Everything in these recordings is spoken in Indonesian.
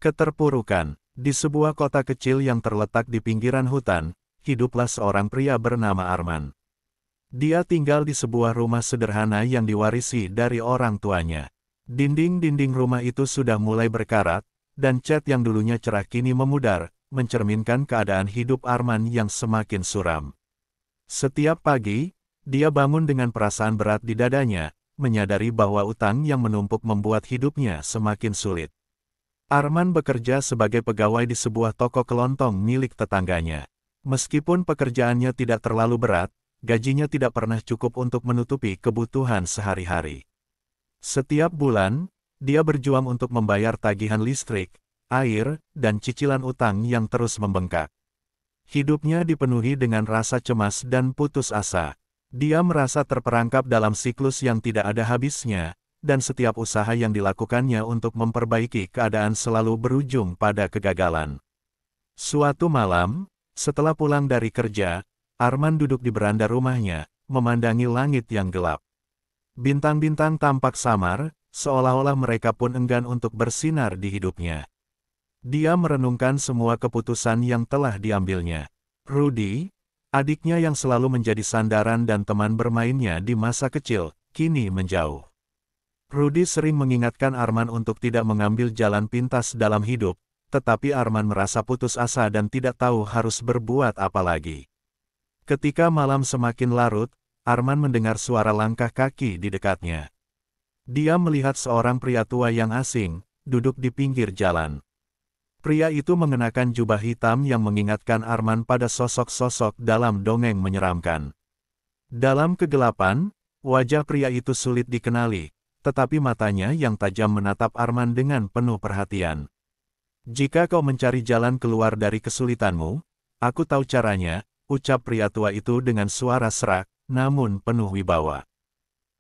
Keterpurukan. Di sebuah kota kecil yang terletak di pinggiran hutan, hiduplah seorang pria bernama Arman. Dia tinggal di sebuah rumah sederhana yang diwarisi dari orang tuanya. Dinding-dinding rumah itu sudah mulai berkarat, dan cat yang dulunya cerah kini memudar, mencerminkan keadaan hidup Arman yang semakin suram. Setiap pagi, dia bangun dengan perasaan berat di dadanya, menyadari bahwa utang yang menumpuk membuat hidupnya semakin sulit. Arman bekerja sebagai pegawai di sebuah toko kelontong milik tetangganya. Meskipun pekerjaannya tidak terlalu berat, gajinya tidak pernah cukup untuk menutupi kebutuhan sehari-hari. Setiap bulan, dia berjuang untuk membayar tagihan listrik, air, dan cicilan utang yang terus membengkak. Hidupnya dipenuhi dengan rasa cemas dan putus asa. Dia merasa terperangkap dalam siklus yang tidak ada habisnya, dan setiap usaha yang dilakukannya untuk memperbaiki keadaan selalu berujung pada kegagalan. Suatu malam, setelah pulang dari kerja, Arman duduk di beranda rumahnya, memandangi langit yang gelap. Bintang-bintang tampak samar, seolah-olah mereka pun enggan untuk bersinar di hidupnya. Dia merenungkan semua keputusan yang telah diambilnya. Rudy, adiknya yang selalu menjadi sandaran dan teman bermainnya di masa kecil, kini menjauh. Rudy sering mengingatkan Arman untuk tidak mengambil jalan pintas dalam hidup, tetapi Arman merasa putus asa dan tidak tahu harus berbuat apa lagi. Ketika malam semakin larut, Arman mendengar suara langkah kaki di dekatnya. Dia melihat seorang pria tua yang asing, duduk di pinggir jalan. Pria itu mengenakan jubah hitam yang mengingatkan Arman pada sosok-sosok dalam dongeng menyeramkan. Dalam kegelapan, wajah pria itu sulit dikenali, tetapi matanya yang tajam menatap Arman dengan penuh perhatian. "Jika kau mencari jalan keluar dari kesulitanmu, aku tahu caranya," ucap pria tua itu dengan suara serak, namun penuh wibawa.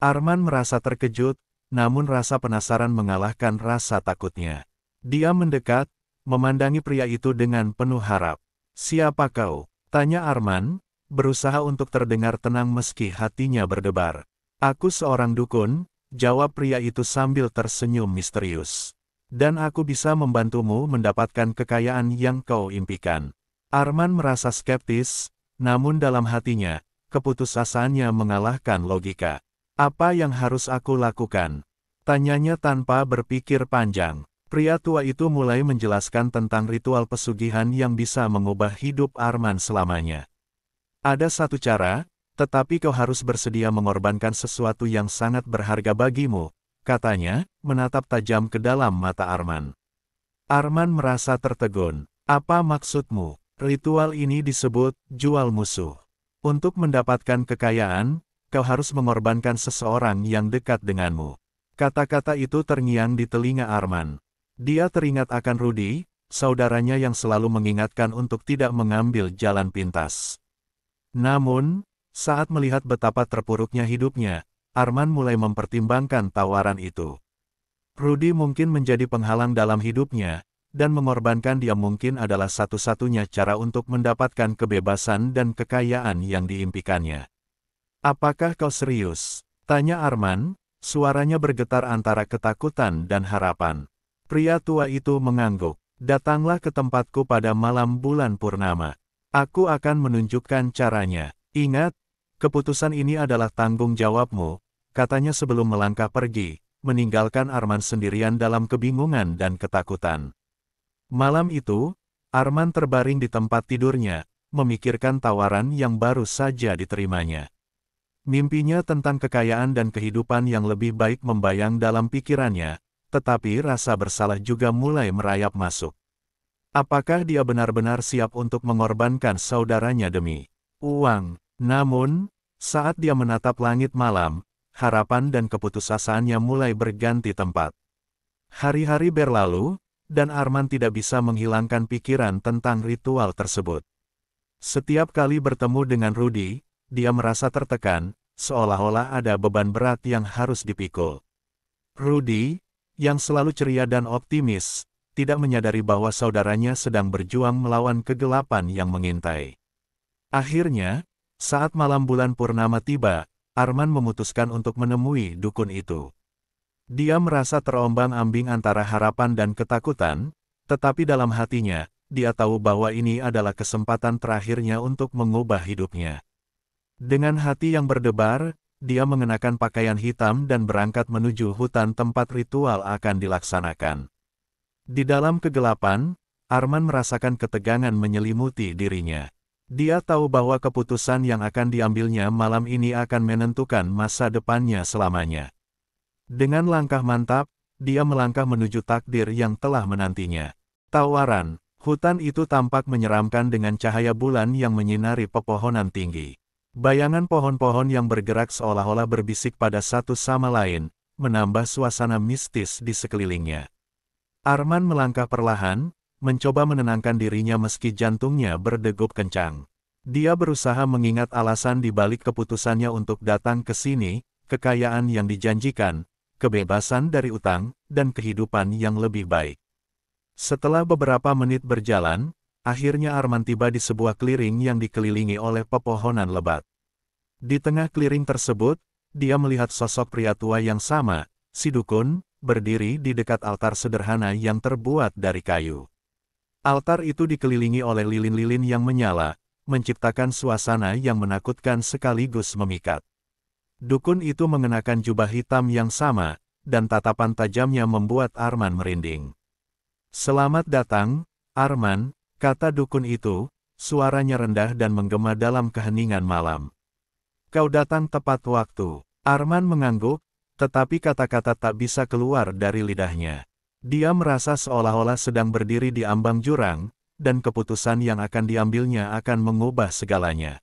Arman merasa terkejut, namun rasa penasaran mengalahkan rasa takutnya. Dia mendekat, memandangi pria itu dengan penuh harap. "Siapa kau?" tanya Arman, berusaha untuk terdengar tenang meski hatinya berdebar. "Aku seorang dukun," jawab pria itu sambil tersenyum misterius. "Dan aku bisa membantumu mendapatkan kekayaan yang kau impikan." Arman merasa skeptis, namun dalam hatinya, keputusasaannya mengalahkan logika. "Apa yang harus aku lakukan?" tanyanya tanpa berpikir panjang. Pria tua itu mulai menjelaskan tentang ritual pesugihan yang bisa mengubah hidup Arman selamanya. "Ada satu cara, tetapi kau harus bersedia mengorbankan sesuatu yang sangat berharga bagimu," katanya, menatap tajam ke dalam mata Arman. Arman merasa tertegun. "Apa maksudmu?" "Ritual ini disebut jual musuh. Untuk mendapatkan kekayaan, kau harus mengorbankan seseorang yang dekat denganmu." Kata-kata itu terngiang di telinga Arman. Dia teringat akan Rudy, saudaranya yang selalu mengingatkan untuk tidak mengambil jalan pintas. Namun, saat melihat betapa terpuruknya hidupnya, Arman mulai mempertimbangkan tawaran itu. Rudy mungkin menjadi penghalang dalam hidupnya, dan mengorbankan dia mungkin adalah satu-satunya cara untuk mendapatkan kebebasan dan kekayaan yang diimpikannya. "Apakah kau serius?" tanya Arman, suaranya bergetar antara ketakutan dan harapan. Pria tua itu mengangguk. "Datanglah ke tempatku pada malam bulan purnama. Aku akan menunjukkan caranya. Ingat, keputusan ini adalah tanggung jawabmu," katanya sebelum melangkah pergi, meninggalkan Arman sendirian dalam kebingungan dan ketakutan. Malam itu, Arman terbaring di tempat tidurnya, memikirkan tawaran yang baru saja diterimanya. Mimpinya tentang kekayaan dan kehidupan yang lebih baik membayang dalam pikirannya, tetapi rasa bersalah juga mulai merayap masuk. Apakah dia benar-benar siap untuk mengorbankan saudaranya demi uang? Namun, saat dia menatap langit malam, harapan dan keputusasaannya mulai berganti tempat. Hari-hari berlalu, dan Arman tidak bisa menghilangkan pikiran tentang ritual tersebut. Setiap kali bertemu dengan Rudy, dia merasa tertekan, seolah-olah ada beban berat yang harus dipikul. Rudy, yang selalu ceria dan optimis, tidak menyadari bahwa saudaranya sedang berjuang melawan kegelapan yang mengintai. Akhirnya, saat malam bulan purnama tiba, Arman memutuskan untuk menemui dukun itu. Dia merasa terombang-ambing antara harapan dan ketakutan, Tetapi dalam hatinya, dia tahu bahwa ini adalah kesempatan terakhirnya untuk mengubah hidupnya. Dengan hati yang berdebar, dia mengenakan pakaian hitam dan berangkat menuju hutan tempat ritual akan dilaksanakan. Di dalam kegelapan, Arman merasakan ketegangan menyelimuti dirinya. Dia tahu bahwa keputusan yang akan diambilnya malam ini akan menentukan masa depannya selamanya. Dengan langkah mantap, dia melangkah menuju takdir yang telah menantinya. Tawaran, hutan itu tampak menyeramkan dengan cahaya bulan yang menyinari pepohonan tinggi. Bayangan pohon-pohon yang bergerak seolah-olah berbisik pada satu sama lain, menambah suasana mistis di sekelilingnya. Arman melangkah perlahan, mencoba menenangkan dirinya meski jantungnya berdegup kencang. Dia berusaha mengingat alasan di balik keputusannya untuk datang ke sini, kekayaan yang dijanjikan, kebebasan dari utang, dan kehidupan yang lebih baik. Setelah beberapa menit berjalan, akhirnya Arman tiba di sebuah clearing yang dikelilingi oleh pepohonan lebat. Di tengah clearing tersebut, dia melihat sosok pria tua yang sama, si dukun, berdiri di dekat altar sederhana yang terbuat dari kayu. Altar itu dikelilingi oleh lilin-lilin yang menyala, menciptakan suasana yang menakutkan sekaligus memikat. Dukun itu mengenakan jubah hitam yang sama, dan tatapan tajamnya membuat Arman merinding. "Selamat datang, Arman," kata dukun itu, suaranya rendah dan menggema dalam keheningan malam. "Kau datang tepat waktu." Arman mengangguk, tetapi kata-kata tak bisa keluar dari lidahnya. Dia merasa seolah-olah sedang berdiri di ambang jurang, dan keputusan yang akan diambilnya akan mengubah segalanya.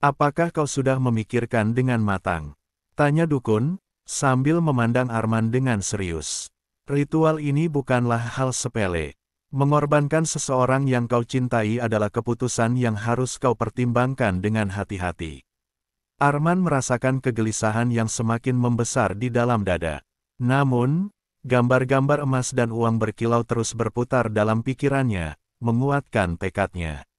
"Apakah kau sudah memikirkan dengan matang?" tanya dukun, sambil memandang Arman dengan serius. "Ritual ini bukanlah hal sepele. Mengorbankan seseorang yang kau cintai adalah keputusan yang harus kau pertimbangkan dengan hati-hati." Arman merasakan kegelisahan yang semakin membesar di dalam dada. Namun, gambar-gambar emas dan uang berkilau terus berputar dalam pikirannya, menguatkan tekadnya.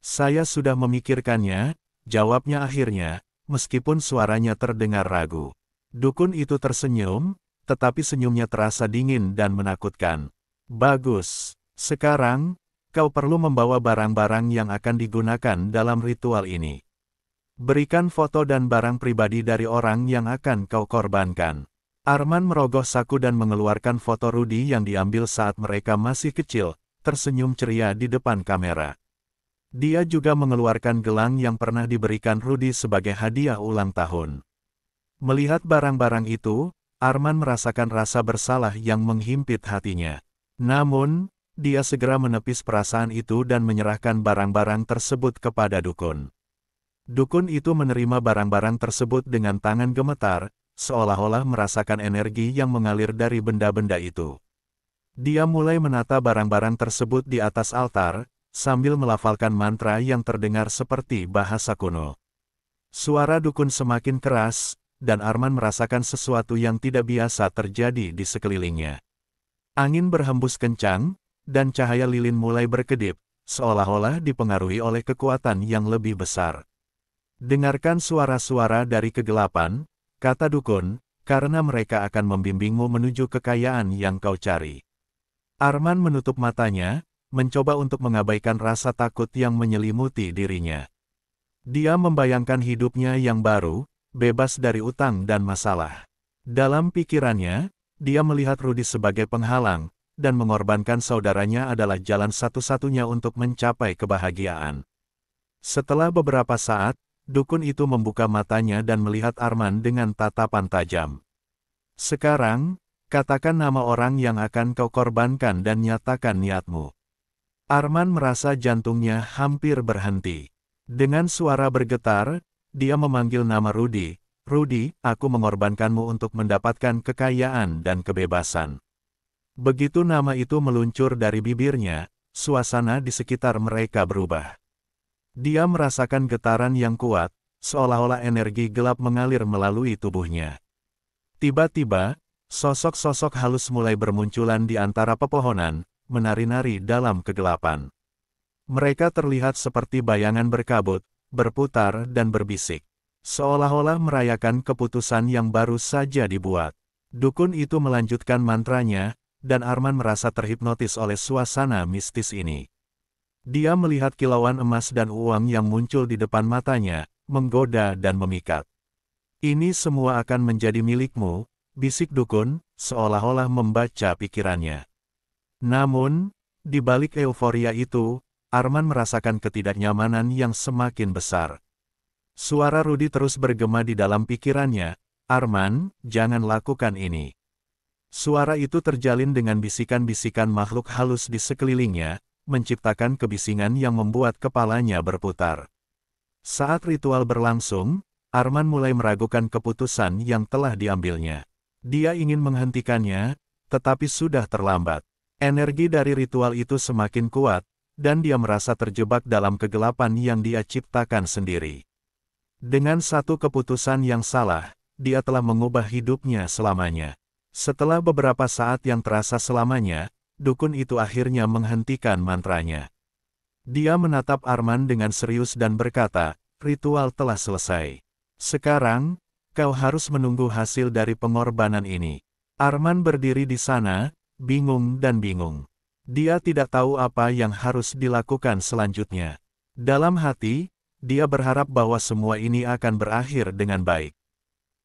"Saya sudah memikirkannya," jawabnya akhirnya, meskipun suaranya terdengar ragu. Dukun itu tersenyum, tetapi senyumnya terasa dingin dan menakutkan. "Bagus. Sekarang, kau perlu membawa barang-barang yang akan digunakan dalam ritual ini. Berikan foto dan barang pribadi dari orang yang akan kau korbankan." Arman merogoh saku dan mengeluarkan foto Rudy yang diambil saat mereka masih kecil, tersenyum ceria di depan kamera. Dia juga mengeluarkan gelang yang pernah diberikan Rudy sebagai hadiah ulang tahun. Melihat barang-barang itu, Arman merasakan rasa bersalah yang menghimpit hatinya. Namun, dia segera menepis perasaan itu dan menyerahkan barang-barang tersebut kepada dukun. Dukun itu menerima barang-barang tersebut dengan tangan gemetar, seolah-olah merasakan energi yang mengalir dari benda-benda itu. Dia mulai menata barang-barang tersebut di atas altar, sambil melafalkan mantra yang terdengar seperti bahasa kuno. Suara dukun semakin keras, dan Arman merasakan sesuatu yang tidak biasa terjadi di sekelilingnya. Angin berhembus kencang, dan cahaya lilin mulai berkedip, seolah-olah dipengaruhi oleh kekuatan yang lebih besar. "Dengarkan suara-suara dari kegelapan," kata dukun, "karena mereka akan membimbingmu menuju kekayaan yang kau cari." Arman menutup matanya, mencoba untuk mengabaikan rasa takut yang menyelimuti dirinya. Dia membayangkan hidupnya yang baru, bebas dari utang dan masalah. Dalam pikirannya, dia melihat Rudy sebagai penghalang, dan mengorbankan saudaranya adalah jalan satu-satunya untuk mencapai kebahagiaan. Setelah beberapa saat, dukun itu membuka matanya dan melihat Arman dengan tatapan tajam. "Sekarang, katakan nama orang yang akan kau korbankan dan nyatakan niatmu." Arman merasa jantungnya hampir berhenti. Dengan suara bergetar, dia memanggil nama Rudy. "Rudy, aku mengorbankanmu untuk mendapatkan kekayaan dan kebebasan." Begitu nama itu meluncur dari bibirnya, suasana di sekitar mereka berubah. Dia merasakan getaran yang kuat, seolah-olah energi gelap mengalir melalui tubuhnya. Tiba-tiba, sosok-sosok halus mulai bermunculan di antara pepohonan, menari-nari dalam kegelapan. Mereka terlihat seperti bayangan berkabut, berputar dan berbisik. Seolah-olah merayakan keputusan yang baru saja dibuat. Dukun itu melanjutkan mantranya, dan Arman merasa terhipnotis oleh suasana mistis ini. Dia melihat kilauan emas dan uang yang muncul di depan matanya, menggoda dan memikat. "Ini semua akan menjadi milikmu," bisik dukun, seolah-olah membaca pikirannya. Namun, di balik euforia itu, Arman merasakan ketidaknyamanan yang semakin besar. Suara Rudy terus bergema di dalam pikirannya, "Arman, jangan lakukan ini." Suara itu terjalin dengan bisikan-bisikan makhluk halus di sekelilingnya, menciptakan kebisingan yang membuat kepalanya berputar. Saat ritual berlangsung, Arman mulai meragukan keputusan yang telah diambilnya. Dia ingin menghentikannya, tetapi sudah terlambat. Energi dari ritual itu semakin kuat, dan dia merasa terjebak dalam kegelapan yang dia ciptakan sendiri. Dengan satu keputusan yang salah, dia telah mengubah hidupnya selamanya. Setelah beberapa saat yang terasa selamanya, dukun itu akhirnya menghentikan mantranya. Dia menatap Arman dengan serius dan berkata, "Ritual telah selesai. Sekarang, kau harus menunggu hasil dari pengorbanan ini." Arman berdiri di sana, bingung dan bingung. Dia tidak tahu apa yang harus dilakukan selanjutnya. Dalam hati, dia berharap bahwa semua ini akan berakhir dengan baik.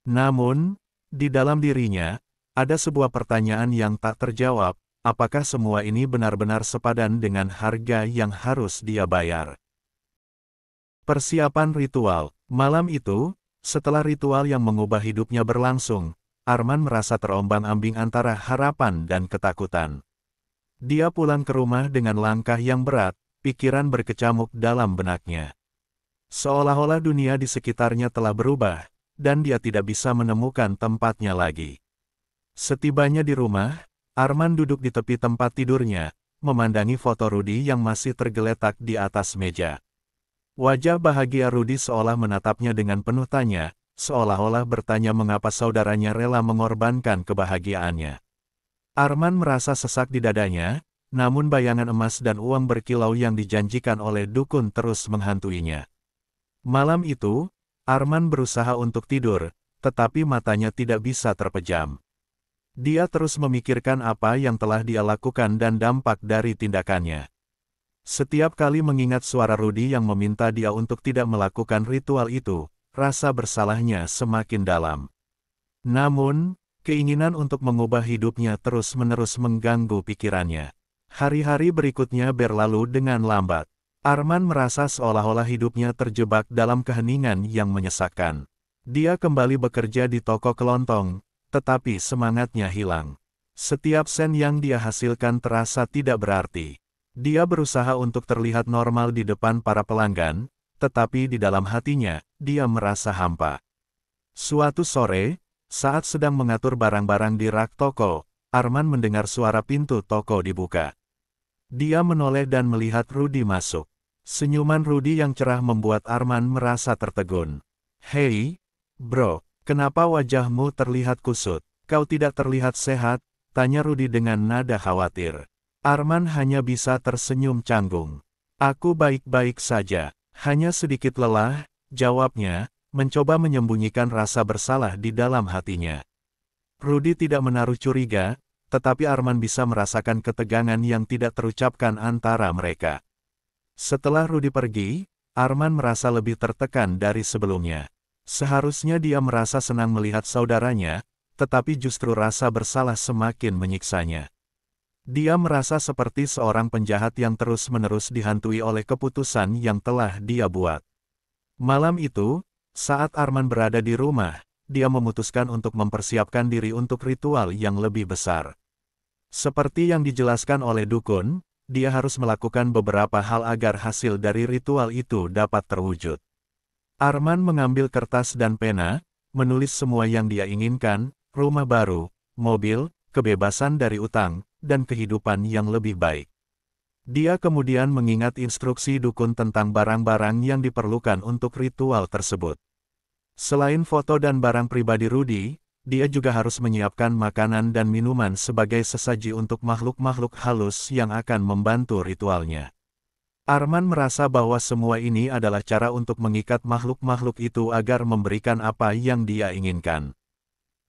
Namun, di dalam dirinya, ada sebuah pertanyaan yang tak terjawab, apakah semua ini benar-benar sepadan dengan harga yang harus dia bayar? Persiapan ritual. Malam itu, setelah ritual yang mengubah hidupnya berlangsung, Arman merasa terombang-ambing antara harapan dan ketakutan. Dia pulang ke rumah dengan langkah yang berat, pikiran berkecamuk dalam benaknya. Seolah-olah dunia di sekitarnya telah berubah, dan dia tidak bisa menemukan tempatnya lagi. Setibanya di rumah, Arman duduk di tepi tempat tidurnya, memandangi foto Rudy yang masih tergeletak di atas meja. Wajah bahagia Rudy seolah menatapnya dengan penuh tanya, seolah-olah bertanya mengapa saudaranya rela mengorbankan kebahagiaannya. Arman merasa sesak di dadanya, namun bayangan emas dan uang berkilau yang dijanjikan oleh dukun terus menghantuinya. Malam itu, Arman berusaha untuk tidur, tetapi matanya tidak bisa terpejam. Dia terus memikirkan apa yang telah dia lakukan dan dampak dari tindakannya. Setiap kali mengingat suara Rudy yang meminta dia untuk tidak melakukan ritual itu, rasa bersalahnya semakin dalam. Namun, keinginan untuk mengubah hidupnya terus-menerus mengganggu pikirannya. Hari-hari berikutnya berlalu dengan lambat. Arman merasa seolah-olah hidupnya terjebak dalam keheningan yang menyesakkan. Dia kembali bekerja di toko kelontong, tetapi semangatnya hilang. Setiap sen yang dia hasilkan terasa tidak berarti. Dia berusaha untuk terlihat normal di depan para pelanggan, tetapi di dalam hatinya, dia merasa hampa. Suatu sore, saat sedang mengatur barang-barang di rak toko, Arman mendengar suara pintu toko dibuka. Dia menoleh dan melihat Rudy masuk. Senyuman Rudy yang cerah membuat Arman merasa tertegun. "Hei, bro. Kenapa wajahmu terlihat kusut? Kau tidak terlihat sehat?" tanya Rudy dengan nada khawatir. Arman hanya bisa tersenyum canggung. "Aku baik-baik saja, hanya sedikit lelah," jawabnya, mencoba menyembunyikan rasa bersalah di dalam hatinya. Rudy tidak menaruh curiga, tetapi Arman bisa merasakan ketegangan yang tidak terucapkan antara mereka. Setelah Rudy pergi, Arman merasa lebih tertekan dari sebelumnya. Seharusnya dia merasa senang melihat saudaranya, tetapi justru rasa bersalah semakin menyiksanya. Dia merasa seperti seorang penjahat yang terus-menerus dihantui oleh keputusan yang telah dia buat. Malam itu, saat Arman berada di rumah, dia memutuskan untuk mempersiapkan diri untuk ritual yang lebih besar. Seperti yang dijelaskan oleh dukun, dia harus melakukan beberapa hal agar hasil dari ritual itu dapat terwujud. Arman mengambil kertas dan pena, menulis semua yang dia inginkan, rumah baru, mobil, kebebasan dari utang, dan kehidupan yang lebih baik. Dia kemudian mengingat instruksi dukun tentang barang-barang yang diperlukan untuk ritual tersebut. Selain foto dan barang pribadi Rudy, dia juga harus menyiapkan makanan dan minuman sebagai sesaji untuk makhluk-makhluk halus yang akan membantu ritualnya. Arman merasa bahwa semua ini adalah cara untuk mengikat makhluk-makhluk itu agar memberikan apa yang dia inginkan.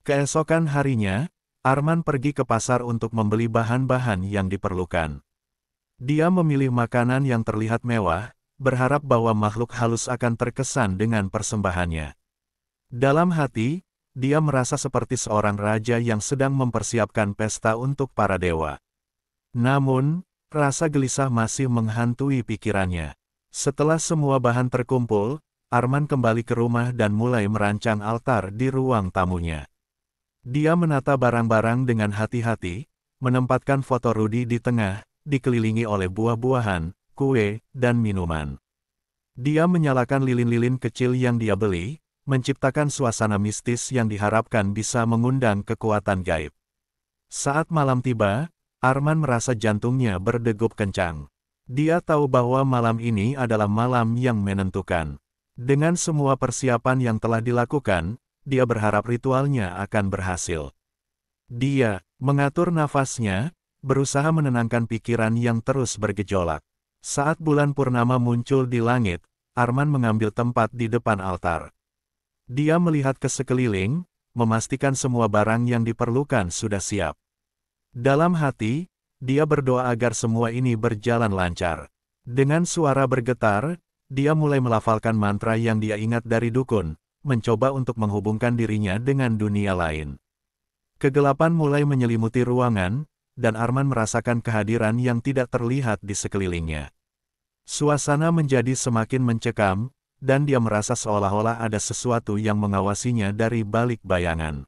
Keesokan harinya, Arman pergi ke pasar untuk membeli bahan-bahan yang diperlukan. Dia memilih makanan yang terlihat mewah, berharap bahwa makhluk halus akan terkesan dengan persembahannya. Dalam hati, dia merasa seperti seorang raja yang sedang mempersiapkan pesta untuk para dewa. Namun, rasa gelisah masih menghantui pikirannya. Setelah semua bahan terkumpul, Arman kembali ke rumah dan mulai merancang altar di ruang tamunya. Dia menata barang-barang dengan hati-hati, menempatkan foto Rudy di tengah, dikelilingi oleh buah-buahan, kue, dan minuman. Dia menyalakan lilin-lilin kecil yang dia beli, menciptakan suasana mistis yang diharapkan bisa mengundang kekuatan gaib. Saat malam tiba, Arman merasa jantungnya berdegup kencang. Dia tahu bahwa malam ini adalah malam yang menentukan. Dengan semua persiapan yang telah dilakukan, dia berharap ritualnya akan berhasil. Dia mengatur nafasnya, berusaha menenangkan pikiran yang terus bergejolak. Saat bulan purnama muncul di langit, Arman mengambil tempat di depan altar. Dia melihat ke sekeliling, memastikan semua barang yang diperlukan sudah siap. Dalam hati, dia berdoa agar semua ini berjalan lancar. Dengan suara bergetar, dia mulai melafalkan mantra yang dia ingat dari dukun, mencoba untuk menghubungkan dirinya dengan dunia lain. Kegelapan mulai menyelimuti ruangan, dan Arman merasakan kehadiran yang tidak terlihat di sekelilingnya. Suasana menjadi semakin mencekam, dan dia merasa seolah-olah ada sesuatu yang mengawasinya dari balik bayangan.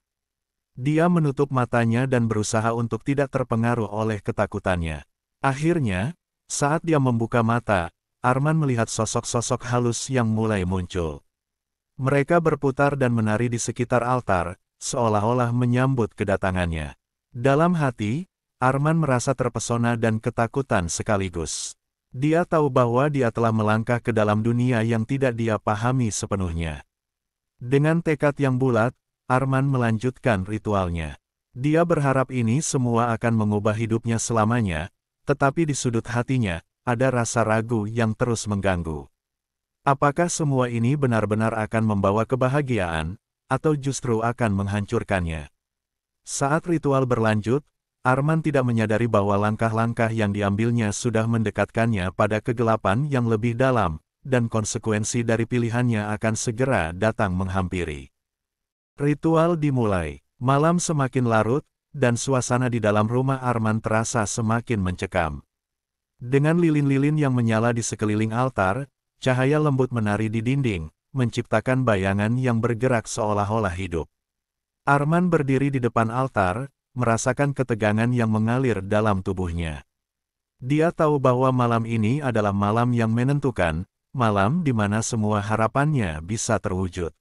Dia menutup matanya dan berusaha untuk tidak terpengaruh oleh ketakutannya. Akhirnya, saat dia membuka mata, Arman melihat sosok-sosok halus yang mulai muncul. Mereka berputar dan menari di sekitar altar, seolah-olah menyambut kedatangannya. Dalam hati, Arman merasa terpesona dan ketakutan sekaligus. Dia tahu bahwa dia telah melangkah ke dalam dunia yang tidak dia pahami sepenuhnya. Dengan tekad yang bulat, Arman melanjutkan ritualnya. Dia berharap ini semua akan mengubah hidupnya selamanya, tetapi di sudut hatinya, ada rasa ragu yang terus mengganggu. Apakah semua ini benar-benar akan membawa kebahagiaan, atau justru akan menghancurkannya? Saat ritual berlanjut, Arman tidak menyadari bahwa langkah-langkah yang diambilnya sudah mendekatkannya pada kegelapan yang lebih dalam, dan konsekuensi dari pilihannya akan segera datang menghampiri. Ritual dimulai. Malam semakin larut, dan suasana di dalam rumah Arman terasa semakin mencekam. Dengan lilin-lilin yang menyala di sekeliling altar, cahaya lembut menari di dinding, menciptakan bayangan yang bergerak seolah-olah hidup. Arman berdiri di depan altar, merasakan ketegangan yang mengalir dalam tubuhnya. Dia tahu bahwa malam ini adalah malam yang menentukan, malam di mana semua harapannya bisa terwujud.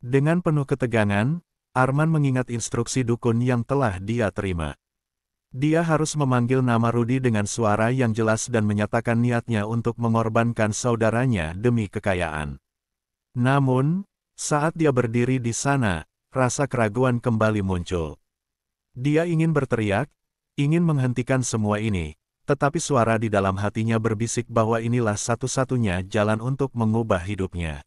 Dengan penuh ketegangan, Arman mengingat instruksi dukun yang telah dia terima. Dia harus memanggil nama Rudy dengan suara yang jelas dan menyatakan niatnya untuk mengorbankan saudaranya demi kekayaan. Namun, saat dia berdiri di sana, rasa keraguan kembali muncul. Dia ingin berteriak, ingin menghentikan semua ini, tetapi suara di dalam hatinya berbisik bahwa inilah satu-satunya jalan untuk mengubah hidupnya.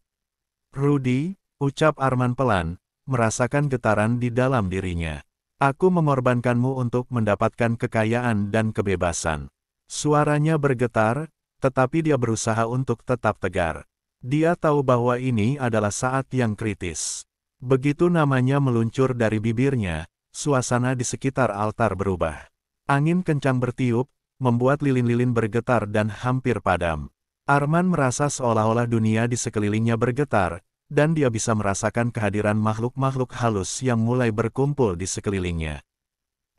Rudy, ucap Arman pelan, merasakan getaran di dalam dirinya. Aku mengorbankanmu untuk mendapatkan kekayaan dan kebebasan. Suaranya bergetar, tetapi dia berusaha untuk tetap tegar. Dia tahu bahwa ini adalah saat yang kritis. Begitu namanya meluncur dari bibirnya, suasana di sekitar altar berubah. Angin kencang bertiup, membuat lilin-lilin bergetar dan hampir padam. Arman merasa seolah-olah dunia di sekelilingnya bergetar, dan dia bisa merasakan kehadiran makhluk-makhluk halus yang mulai berkumpul di sekelilingnya.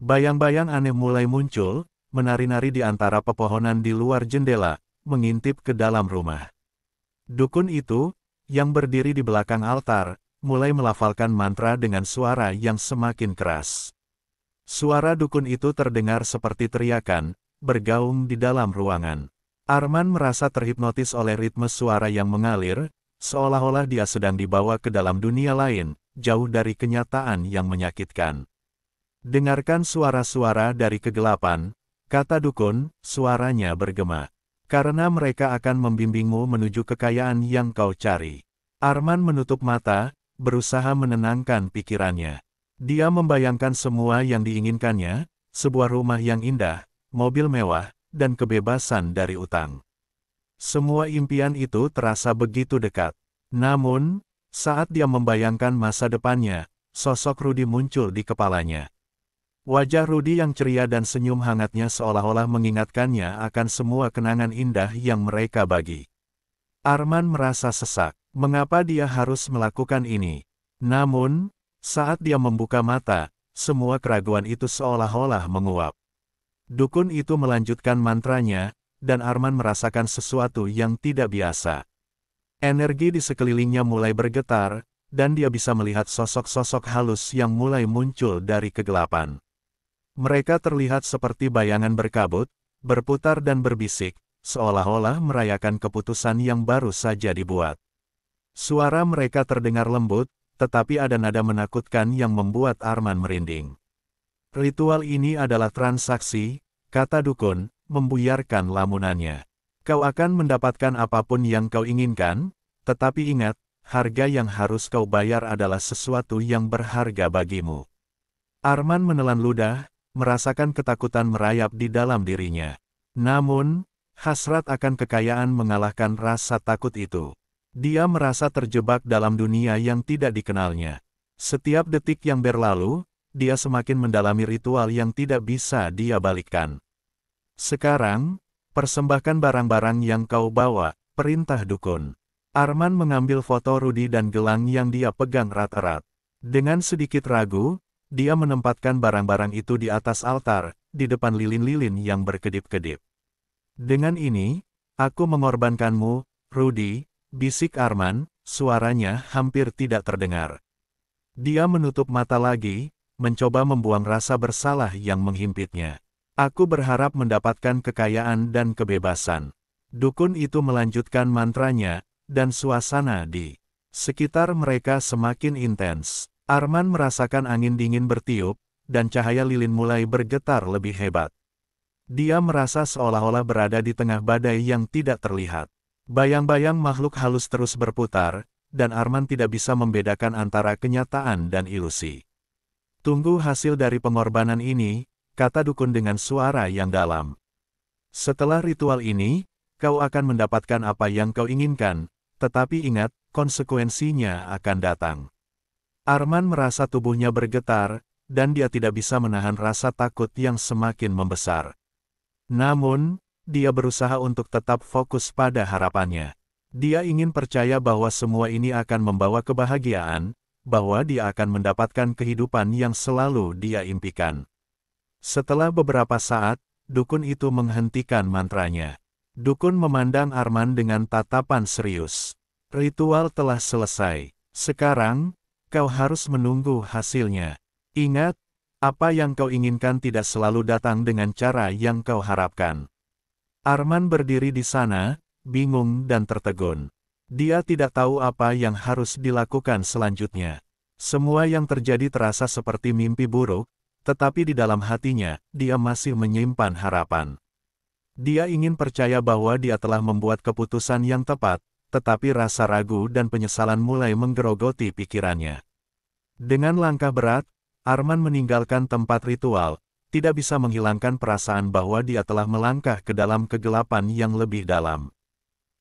Bayang-bayang aneh mulai muncul, menari-nari di antara pepohonan di luar jendela, mengintip ke dalam rumah. Dukun itu, yang berdiri di belakang altar, mulai melafalkan mantra dengan suara yang semakin keras. Suara dukun itu terdengar seperti teriakan, bergaung di dalam ruangan. Arman merasa terhipnotis oleh ritme suara yang mengalir, seolah-olah dia sedang dibawa ke dalam dunia lain, jauh dari kenyataan yang menyakitkan. Dengarkan suara-suara dari kegelapan, kata dukun, suaranya bergema. Karena mereka akan membimbingmu menuju kekayaan yang kau cari. Arman menutup mata, berusaha menenangkan pikirannya. Dia membayangkan semua yang diinginkannya, sebuah rumah yang indah, mobil mewah, dan kebebasan dari utang. Semua impian itu terasa begitu dekat. Namun, saat dia membayangkan masa depannya, sosok Rudy muncul di kepalanya. Wajah Rudy yang ceria dan senyum hangatnya seolah-olah mengingatkannya akan semua kenangan indah yang mereka bagi. Arman merasa sesak. Mengapa dia harus melakukan ini? Namun, saat dia membuka mata, semua keraguan itu seolah-olah menguap. Dukun itu melanjutkan mantranya, dan Arman merasakan sesuatu yang tidak biasa. Energi di sekelilingnya mulai bergetar, dan dia bisa melihat sosok-sosok halus yang mulai muncul dari kegelapan. Mereka terlihat seperti bayangan berkabut, berputar dan berbisik, seolah-olah merayakan keputusan yang baru saja dibuat. Suara mereka terdengar lembut, tetapi ada nada menakutkan yang membuat Arman merinding. Ritual ini adalah transaksi, kata dukun, membuyarkan lamunannya. Kau akan mendapatkan apapun yang kau inginkan, tetapi ingat, harga yang harus kau bayar adalah sesuatu yang berharga bagimu. Arman menelan ludah, merasakan ketakutan merayap di dalam dirinya. Namun, hasrat akan kekayaan mengalahkan rasa takut itu. Dia merasa terjebak dalam dunia yang tidak dikenalnya. Setiap detik yang berlalu, dia semakin mendalami ritual yang tidak bisa dia balikkan. Sekarang, persembahkan barang-barang yang kau bawa, perintah dukun. Arman mengambil foto Rudy dan gelang yang dia pegang erat-erat. Dengan sedikit ragu, dia menempatkan barang-barang itu di atas altar, di depan lilin-lilin yang berkedip-kedip. Dengan ini, aku mengorbankanmu, Rudy, bisik Arman, suaranya hampir tidak terdengar. Dia menutup mata lagi, mencoba membuang rasa bersalah yang menghimpitnya. Aku berharap mendapatkan kekayaan dan kebebasan. Dukun itu melanjutkan mantranya, dan suasana di sekitar mereka semakin intens. Arman merasakan angin dingin bertiup, dan cahaya lilin mulai bergetar lebih hebat. Dia merasa seolah-olah berada di tengah badai yang tidak terlihat. Bayang-bayang makhluk halus terus berputar, dan Arman tidak bisa membedakan antara kenyataan dan ilusi. Tunggu hasil dari pengorbanan ini, kata dukun dengan suara yang dalam. Setelah ritual ini, kau akan mendapatkan apa yang kau inginkan, tetapi ingat, konsekuensinya akan datang. Arman merasa tubuhnya bergetar, dan dia tidak bisa menahan rasa takut yang semakin membesar. Namun, dia berusaha untuk tetap fokus pada harapannya. Dia ingin percaya bahwa semua ini akan membawa kebahagiaan, bahwa dia akan mendapatkan kehidupan yang selalu dia impikan. Setelah beberapa saat, dukun itu menghentikan mantranya. Dukun memandang Arman dengan tatapan serius. Ritual telah selesai. Sekarang, kau harus menunggu hasilnya. Ingat, apa yang kau inginkan tidak selalu datang dengan cara yang kau harapkan. Arman berdiri di sana, bingung dan tertegun. Dia tidak tahu apa yang harus dilakukan selanjutnya. Semua yang terjadi terasa seperti mimpi buruk, tetapi di dalam hatinya, dia masih menyimpan harapan. Dia ingin percaya bahwa dia telah membuat keputusan yang tepat, tetapi rasa ragu dan penyesalan mulai menggerogoti pikirannya. Dengan langkah berat, Arman meninggalkan tempat ritual, tidak bisa menghilangkan perasaan bahwa dia telah melangkah ke dalam kegelapan yang lebih dalam.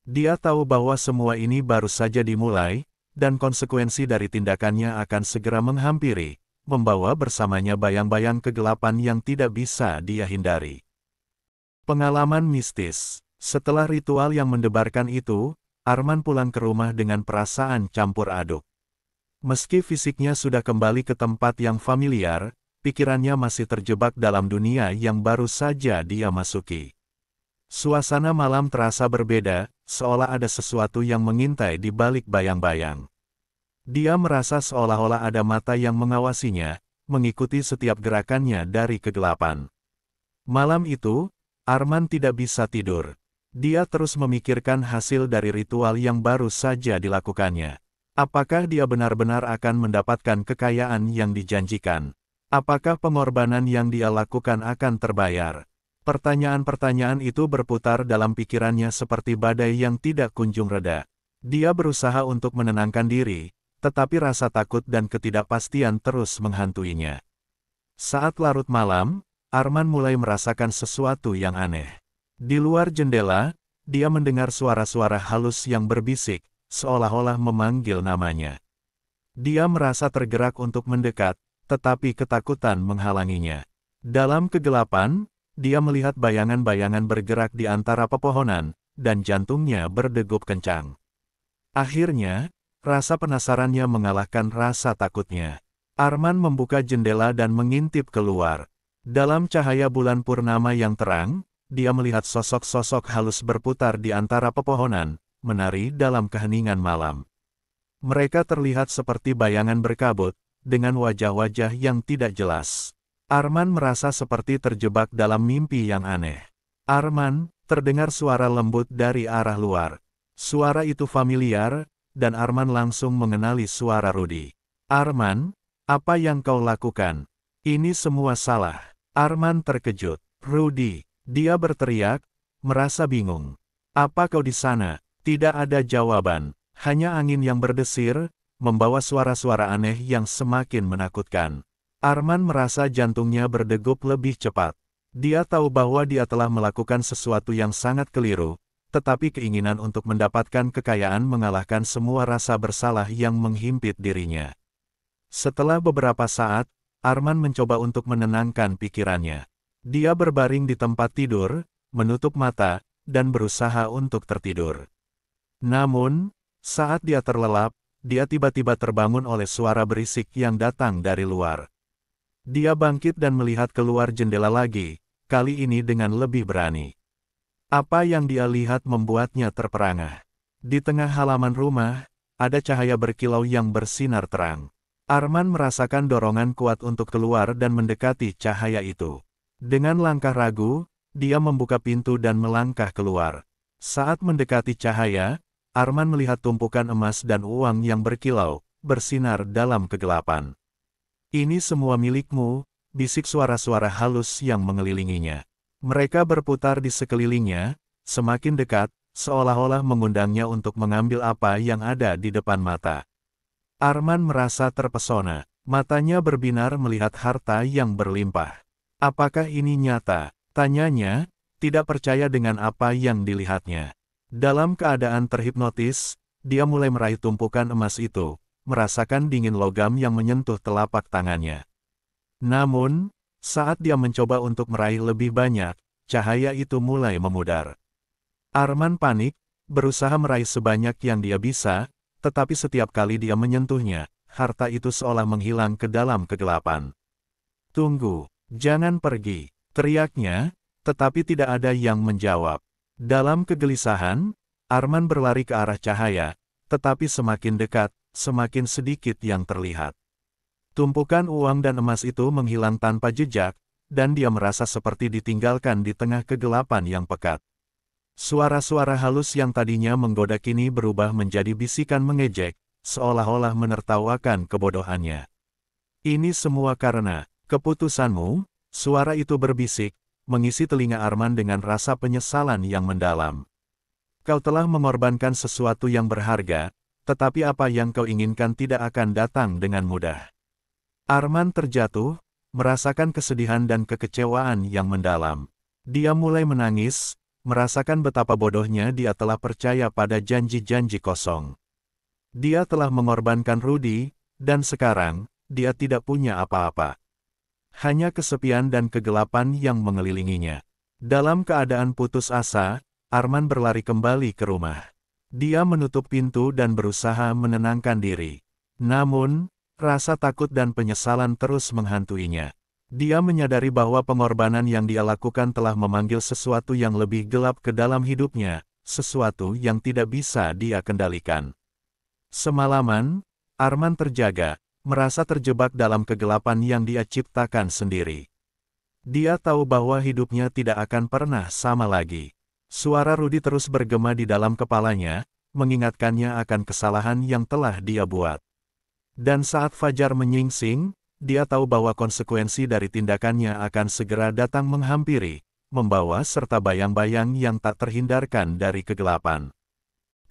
Dia tahu bahwa semua ini baru saja dimulai, dan konsekuensi dari tindakannya akan segera menghampiri, membawa bersamanya bayang-bayang kegelapan yang tidak bisa dia hindari. Pengalaman mistis. Setelah ritual yang mendebarkan itu, Arman pulang ke rumah dengan perasaan campur aduk. Meski fisiknya sudah kembali ke tempat yang familiar, pikirannya masih terjebak dalam dunia yang baru saja dia masuki. Suasana malam terasa berbeda, seolah ada sesuatu yang mengintai di balik bayang-bayang. Dia merasa seolah-olah ada mata yang mengawasinya, mengikuti setiap gerakannya dari kegelapan. Malam itu, Arman tidak bisa tidur. Dia terus memikirkan hasil dari ritual yang baru saja dilakukannya. Apakah dia benar-benar akan mendapatkan kekayaan yang dijanjikan? Apakah pengorbanan yang dia lakukan akan terbayar? Pertanyaan-pertanyaan itu berputar dalam pikirannya seperti badai yang tidak kunjung reda. Dia berusaha untuk menenangkan diri, tetapi rasa takut dan ketidakpastian terus menghantuinya. Saat larut malam, Arman mulai merasakan sesuatu yang aneh. Di luar jendela, dia mendengar suara-suara halus yang berbisik, seolah-olah memanggil namanya. Dia merasa tergerak untuk mendekat, tetapi ketakutan menghalanginya. Dalam kegelapan, dia melihat bayangan-bayangan bergerak di antara pepohonan, dan jantungnya berdegup kencang. Akhirnya, rasa penasarannya mengalahkan rasa takutnya. Arman membuka jendela dan mengintip keluar. Dalam cahaya bulan purnama yang terang, dia melihat sosok-sosok halus berputar di antara pepohonan, menari dalam keheningan malam. Mereka terlihat seperti bayangan berkabut, dengan wajah-wajah yang tidak jelas. Arman merasa seperti terjebak dalam mimpi yang aneh. Arman, terdengar suara lembut dari arah luar. Suara itu familiar, dan Arman langsung mengenali suara Rudy. Arman, apa yang kau lakukan? Ini semua salah. Arman terkejut. Rudy, dia berteriak, merasa bingung. Apa kau di sana? Tidak ada jawaban, hanya angin yang berdesir, membawa suara-suara aneh yang semakin menakutkan. Arman merasa jantungnya berdegup lebih cepat. Dia tahu bahwa dia telah melakukan sesuatu yang sangat keliru, tetapi keinginan untuk mendapatkan kekayaan mengalahkan semua rasa bersalah yang menghimpit dirinya. Setelah beberapa saat, Arman mencoba untuk menenangkan pikirannya. Dia berbaring di tempat tidur, menutup mata, dan berusaha untuk tertidur. Namun, saat dia terlelap, dia tiba-tiba terbangun oleh suara berisik yang datang dari luar. Dia bangkit dan melihat keluar jendela lagi, kali ini dengan lebih berani. Apa yang dia lihat membuatnya terperangah. Di tengah halaman rumah, ada cahaya berkilau yang bersinar terang. Arman merasakan dorongan kuat untuk keluar dan mendekati cahaya itu. Dengan langkah ragu, dia membuka pintu dan melangkah keluar. Saat mendekati cahaya, Arman melihat tumpukan emas dan uang yang berkilau, bersinar dalam kegelapan. Ini semua milikmu, bisik suara-suara halus yang mengelilinginya. Mereka berputar di sekelilingnya, semakin dekat, seolah-olah mengundangnya untuk mengambil apa yang ada di depan mata. Arman merasa terpesona, matanya berbinar melihat harta yang berlimpah. Apakah ini nyata? Tanyanya, tidak percaya dengan apa yang dilihatnya. Dalam keadaan terhipnotis, dia mulai meraih tumpukan emas itu, merasakan dingin logam yang menyentuh telapak tangannya. Namun, saat dia mencoba untuk meraih lebih banyak, cahaya itu mulai memudar. Arman panik, berusaha meraih sebanyak yang dia bisa, tetapi setiap kali dia menyentuhnya, harta itu seolah menghilang ke dalam kegelapan. Tunggu, jangan pergi, teriaknya, tetapi tidak ada yang menjawab. Dalam kegelisahan, Arman berlari ke arah cahaya, tetapi semakin dekat, semakin sedikit yang terlihat. Tumpukan uang dan emas itu menghilang tanpa jejak, dan dia merasa seperti ditinggalkan di tengah kegelapan yang pekat. Suara-suara halus yang tadinya menggoda kini berubah menjadi bisikan mengejek, seolah-olah menertawakan kebodohannya. Ini semua karena keputusanmu, suara itu berbisik, mengisi telinga Arman dengan rasa penyesalan yang mendalam. Kau telah mengorbankan sesuatu yang berharga, tetapi apa yang kau inginkan tidak akan datang dengan mudah. Arman terjatuh, merasakan kesedihan dan kekecewaan yang mendalam. Dia mulai menangis, merasakan betapa bodohnya dia telah percaya pada janji-janji kosong. Dia telah mengorbankan Rudy, dan sekarang, dia tidak punya apa-apa. Hanya kesepian dan kegelapan yang mengelilinginya. Dalam keadaan putus asa, Arman berlari kembali ke rumah. Dia menutup pintu dan berusaha menenangkan diri. Namun, rasa takut dan penyesalan terus menghantuinya. Dia menyadari bahwa pengorbanan yang dia lakukan telah memanggil sesuatu yang lebih gelap ke dalam hidupnya, sesuatu yang tidak bisa dia kendalikan. Semalaman, Arman terjaga, merasa terjebak dalam kegelapan yang dia ciptakan sendiri. Dia tahu bahwa hidupnya tidak akan pernah sama lagi. Suara Rudy terus bergema di dalam kepalanya, mengingatkannya akan kesalahan yang telah dia buat. Dan saat fajar menyingsing, dia tahu bahwa konsekuensi dari tindakannya akan segera datang menghampiri, membawa serta bayang-bayang yang tak terhindarkan dari kegelapan.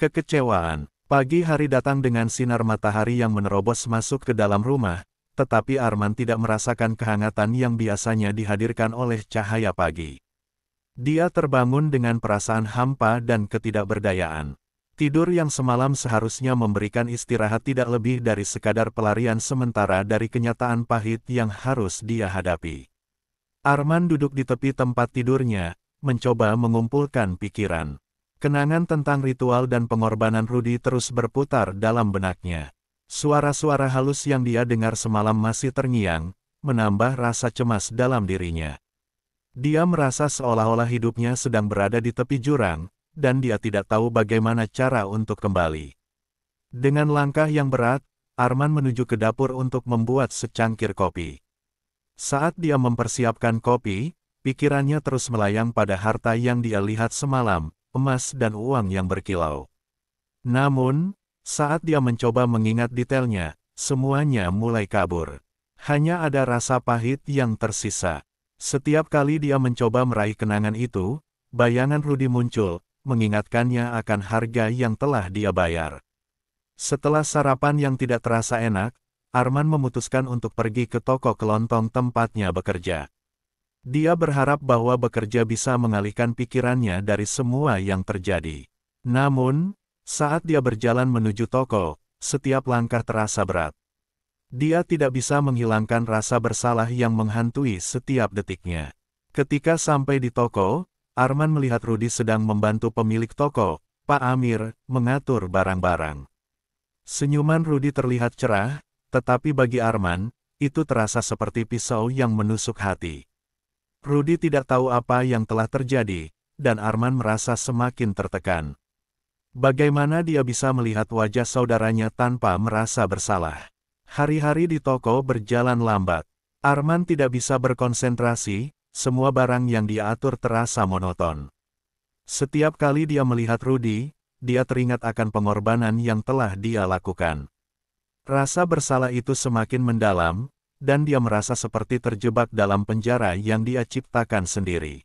Kekecewaan, Pagi hari datang dengan sinar matahari yang menerobos masuk ke dalam rumah, tetapi Arman tidak merasakan kehangatan yang biasanya dihadirkan oleh cahaya pagi. Dia terbangun dengan perasaan hampa dan ketidakberdayaan. Tidur yang semalam seharusnya memberikan istirahat tidak lebih dari sekadar pelarian sementara dari kenyataan pahit yang harus dia hadapi. Arman duduk di tepi tempat tidurnya, mencoba mengumpulkan pikiran. Kenangan tentang ritual dan pengorbanan Rudy terus berputar dalam benaknya. Suara-suara halus yang dia dengar semalam masih terngiang, menambah rasa cemas dalam dirinya. Dia merasa seolah-olah hidupnya sedang berada di tepi jurang, dan dia tidak tahu bagaimana cara untuk kembali. Dengan langkah yang berat, Arman menuju ke dapur untuk membuat secangkir kopi. Saat dia mempersiapkan kopi, pikirannya terus melayang pada harta yang dia lihat semalam, emas dan uang yang berkilau. Namun, saat dia mencoba mengingat detailnya, semuanya mulai kabur. Hanya ada rasa pahit yang tersisa. Setiap kali dia mencoba meraih kenangan itu, bayangan Rudy muncul, mengingatkannya akan harga yang telah dia bayar. Setelah sarapan yang tidak terasa enak, Arman memutuskan untuk pergi ke toko kelontong tempatnya bekerja. Dia berharap bahwa bekerja bisa mengalihkan pikirannya dari semua yang terjadi. Namun, saat dia berjalan menuju toko, setiap langkah terasa berat. Dia tidak bisa menghilangkan rasa bersalah yang menghantui setiap detiknya. Ketika sampai di toko, Arman melihat Rudy sedang membantu pemilik toko, Pak Amir, mengatur barang-barang. Senyuman Rudy terlihat cerah, tetapi bagi Arman, itu terasa seperti pisau yang menusuk hati. Rudy tidak tahu apa yang telah terjadi, dan Arman merasa semakin tertekan. Bagaimana dia bisa melihat wajah saudaranya tanpa merasa bersalah? Hari-hari di toko berjalan lambat. Arman tidak bisa berkonsentrasi, semua barang yang dia atur terasa monoton. Setiap kali dia melihat Rudy, dia teringat akan pengorbanan yang telah dia lakukan. Rasa bersalah itu semakin mendalam, dan dia merasa seperti terjebak dalam penjara yang dia ciptakan sendiri.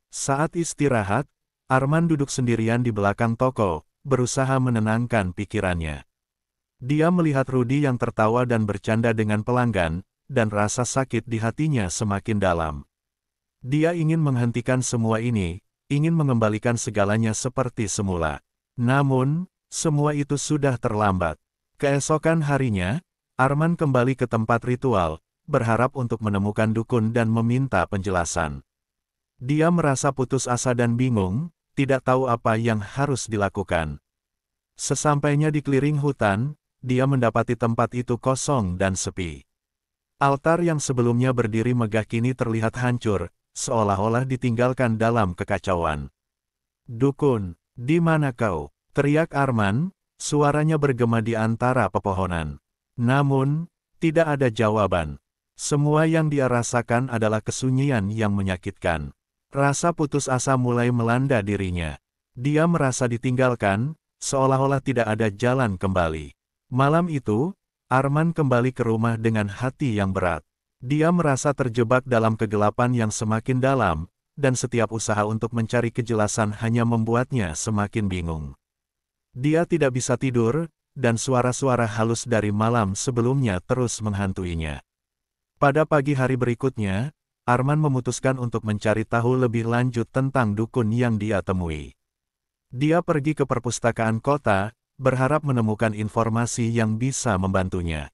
Saat istirahat, Arman duduk sendirian di belakang toko, berusaha menenangkan pikirannya. Dia melihat Rudy yang tertawa dan bercanda dengan pelanggan, dan rasa sakit di hatinya semakin dalam. Dia ingin menghentikan semua ini, ingin mengembalikan segalanya seperti semula. Namun, semua itu sudah terlambat. Keesokan harinya, Arman kembali ke tempat ritual, berharap untuk menemukan dukun dan meminta penjelasan. Dia merasa putus asa dan bingung, tidak tahu apa yang harus dilakukan. Sesampainya di keliling hutan, dia mendapati tempat itu kosong dan sepi. Altar yang sebelumnya berdiri megah kini terlihat hancur, seolah-olah ditinggalkan dalam kekacauan. "Dukun, di mana kau?" teriak Arman, suaranya bergema di antara pepohonan. Namun, tidak ada jawaban. Semua yang dia rasakan adalah kesunyian yang menyakitkan. Rasa putus asa mulai melanda dirinya. Dia merasa ditinggalkan, seolah-olah tidak ada jalan kembali. Malam itu, Arman kembali ke rumah dengan hati yang berat. Dia merasa terjebak dalam kegelapan yang semakin dalam, dan setiap usaha untuk mencari kejelasan hanya membuatnya semakin bingung. Dia tidak bisa tidur, dan suara-suara halus dari malam sebelumnya terus menghantuinya. Pada pagi hari berikutnya, Arman memutuskan untuk mencari tahu lebih lanjut tentang dukun yang dia temui. Dia pergi ke perpustakaan kota, berharap menemukan informasi yang bisa membantunya.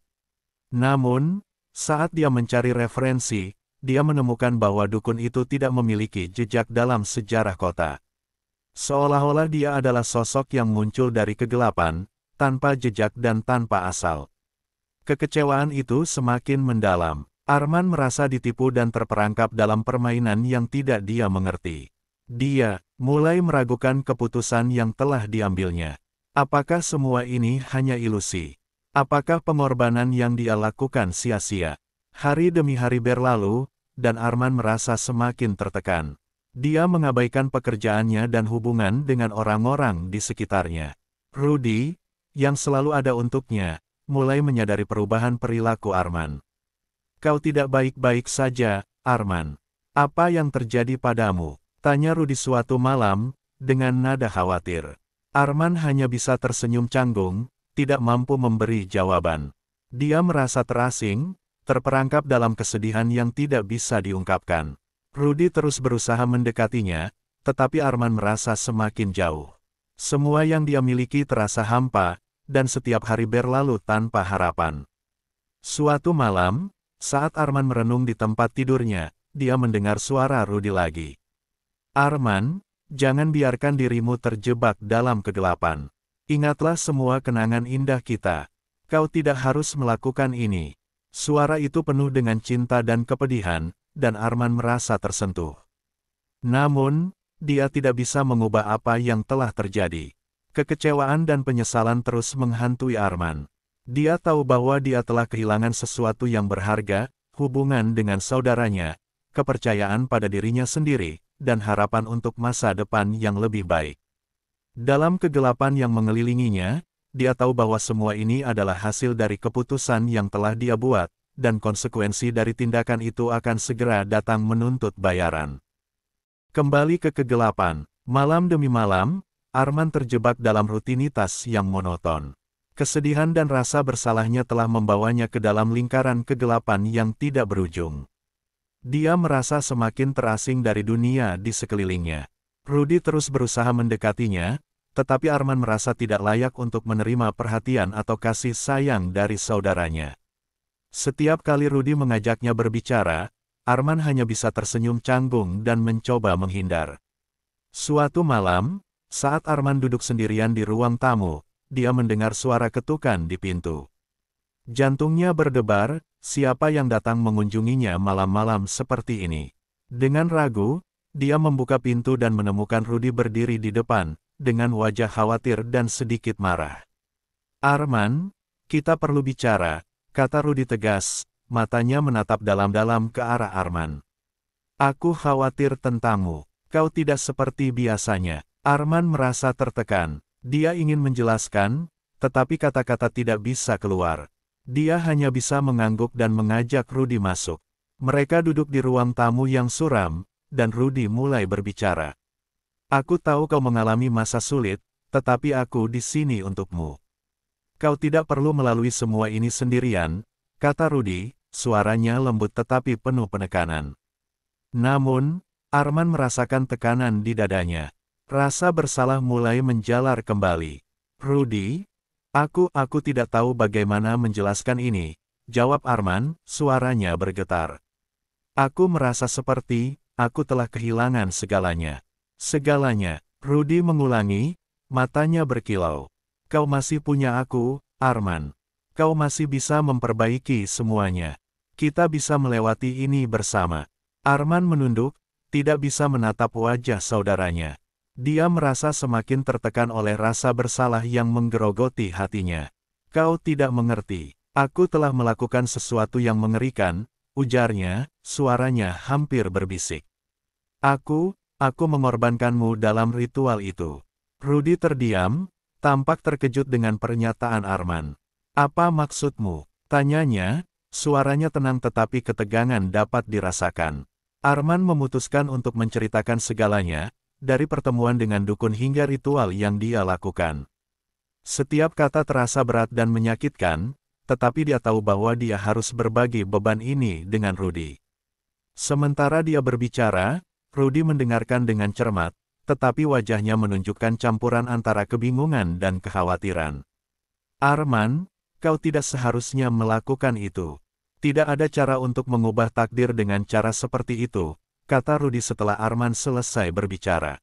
Namun, saat dia mencari referensi, dia menemukan bahwa dukun itu tidak memiliki jejak dalam sejarah kota. Seolah-olah dia adalah sosok yang muncul dari kegelapan, tanpa jejak dan tanpa asal. Kekecewaan itu semakin mendalam. Arman merasa ditipu dan terperangkap dalam permainan yang tidak dia mengerti. Dia mulai meragukan keputusan yang telah diambilnya. Apakah semua ini hanya ilusi? Apakah pengorbanan yang dia lakukan sia-sia? Hari demi hari berlalu, dan Arman merasa semakin tertekan. Dia mengabaikan pekerjaannya dan hubungan dengan orang-orang di sekitarnya. Rudy, yang selalu ada untuknya, mulai menyadari perubahan perilaku Arman. "Kau tidak baik-baik saja, Arman. Apa yang terjadi padamu?" tanya Rudy suatu malam, dengan nada khawatir. Arman hanya bisa tersenyum canggung, tidak mampu memberi jawaban. Dia merasa terasing, terperangkap dalam kesedihan yang tidak bisa diungkapkan. Rudy terus berusaha mendekatinya, tetapi Arman merasa semakin jauh. Semua yang dia miliki terasa hampa, dan setiap hari berlalu tanpa harapan. Suatu malam, saat Arman merenung di tempat tidurnya, dia mendengar suara Rudy lagi. Arman, jangan biarkan dirimu terjebak dalam kegelapan. Ingatlah semua kenangan indah kita. Kau tidak harus melakukan ini. Suara itu penuh dengan cinta dan kepedihan, dan Arman merasa tersentuh. Namun, dia tidak bisa mengubah apa yang telah terjadi. Kekecewaan dan penyesalan terus menghantui Arman. Dia tahu bahwa dia telah kehilangan sesuatu yang berharga, hubungan dengan saudaranya, kepercayaan pada dirinya sendiri, dan harapan untuk masa depan yang lebih baik. Dalam kegelapan yang mengelilinginya, dia tahu bahwa semua ini adalah hasil dari keputusan yang telah dia buat, dan konsekuensi dari tindakan itu akan segera datang menuntut bayaran. Kembali ke kegelapan, malam demi malam, Arman terjebak dalam rutinitas yang monoton. Kesedihan dan rasa bersalahnya telah membawanya ke dalam lingkaran kegelapan yang tidak berujung. Dia merasa semakin terasing dari dunia di sekelilingnya. Rudy terus berusaha mendekatinya, tetapi Arman merasa tidak layak untuk menerima perhatian atau kasih sayang dari saudaranya. Setiap kali Rudy mengajaknya berbicara, Arman hanya bisa tersenyum canggung dan mencoba menghindar. Suatu malam, saat Arman duduk sendirian di ruang tamu, dia mendengar suara ketukan di pintu. Jantungnya berdebar, siapa yang datang mengunjunginya malam-malam seperti ini. Dengan ragu, dia membuka pintu dan menemukan Rudy berdiri di depan, dengan wajah khawatir dan sedikit marah. Arman, kita perlu bicara, kata Rudy tegas, matanya menatap dalam-dalam ke arah Arman. Aku khawatir tentangmu, kau tidak seperti biasanya. Arman merasa tertekan. Dia ingin menjelaskan, tetapi kata-kata tidak bisa keluar. Dia hanya bisa mengangguk dan mengajak Rudy masuk. Mereka duduk di ruang tamu yang suram, dan Rudy mulai berbicara. Aku tahu kau mengalami masa sulit, tetapi aku di sini untukmu. Kau tidak perlu melalui semua ini sendirian, kata Rudy, suaranya lembut tetapi penuh penekanan. Namun, Arman merasakan tekanan di dadanya. Rasa bersalah mulai menjalar kembali. Rudy, aku tidak tahu bagaimana menjelaskan ini, jawab Arman, suaranya bergetar. Aku merasa seperti, aku telah kehilangan segalanya. Segalanya, Rudy mengulangi, matanya berkilau. Kau masih punya aku, Arman. Kau masih bisa memperbaiki semuanya. Kita bisa melewati ini bersama. Arman menunduk, tidak bisa menatap wajah saudaranya. Dia merasa semakin tertekan oleh rasa bersalah yang menggerogoti hatinya. Kau tidak mengerti. Aku telah melakukan sesuatu yang mengerikan, ujarnya, suaranya hampir berbisik. Aku mengorbankanmu dalam ritual itu. Rudy terdiam, tampak terkejut dengan pernyataan Arman. Apa maksudmu? Tanyanya, suaranya tenang tetapi ketegangan dapat dirasakan. Arman memutuskan untuk menceritakan segalanya, dari pertemuan dengan dukun hingga ritual yang dia lakukan. Setiap kata terasa berat dan menyakitkan, tetapi dia tahu bahwa dia harus berbagi beban ini dengan Rudy. Sementara dia berbicara, Rudy mendengarkan dengan cermat, tetapi wajahnya menunjukkan campuran antara kebingungan dan kekhawatiran. Arman, kau tidak seharusnya melakukan itu. Tidak ada cara untuk mengubah takdir dengan cara seperti itu, kata Rudy setelah Arman selesai berbicara.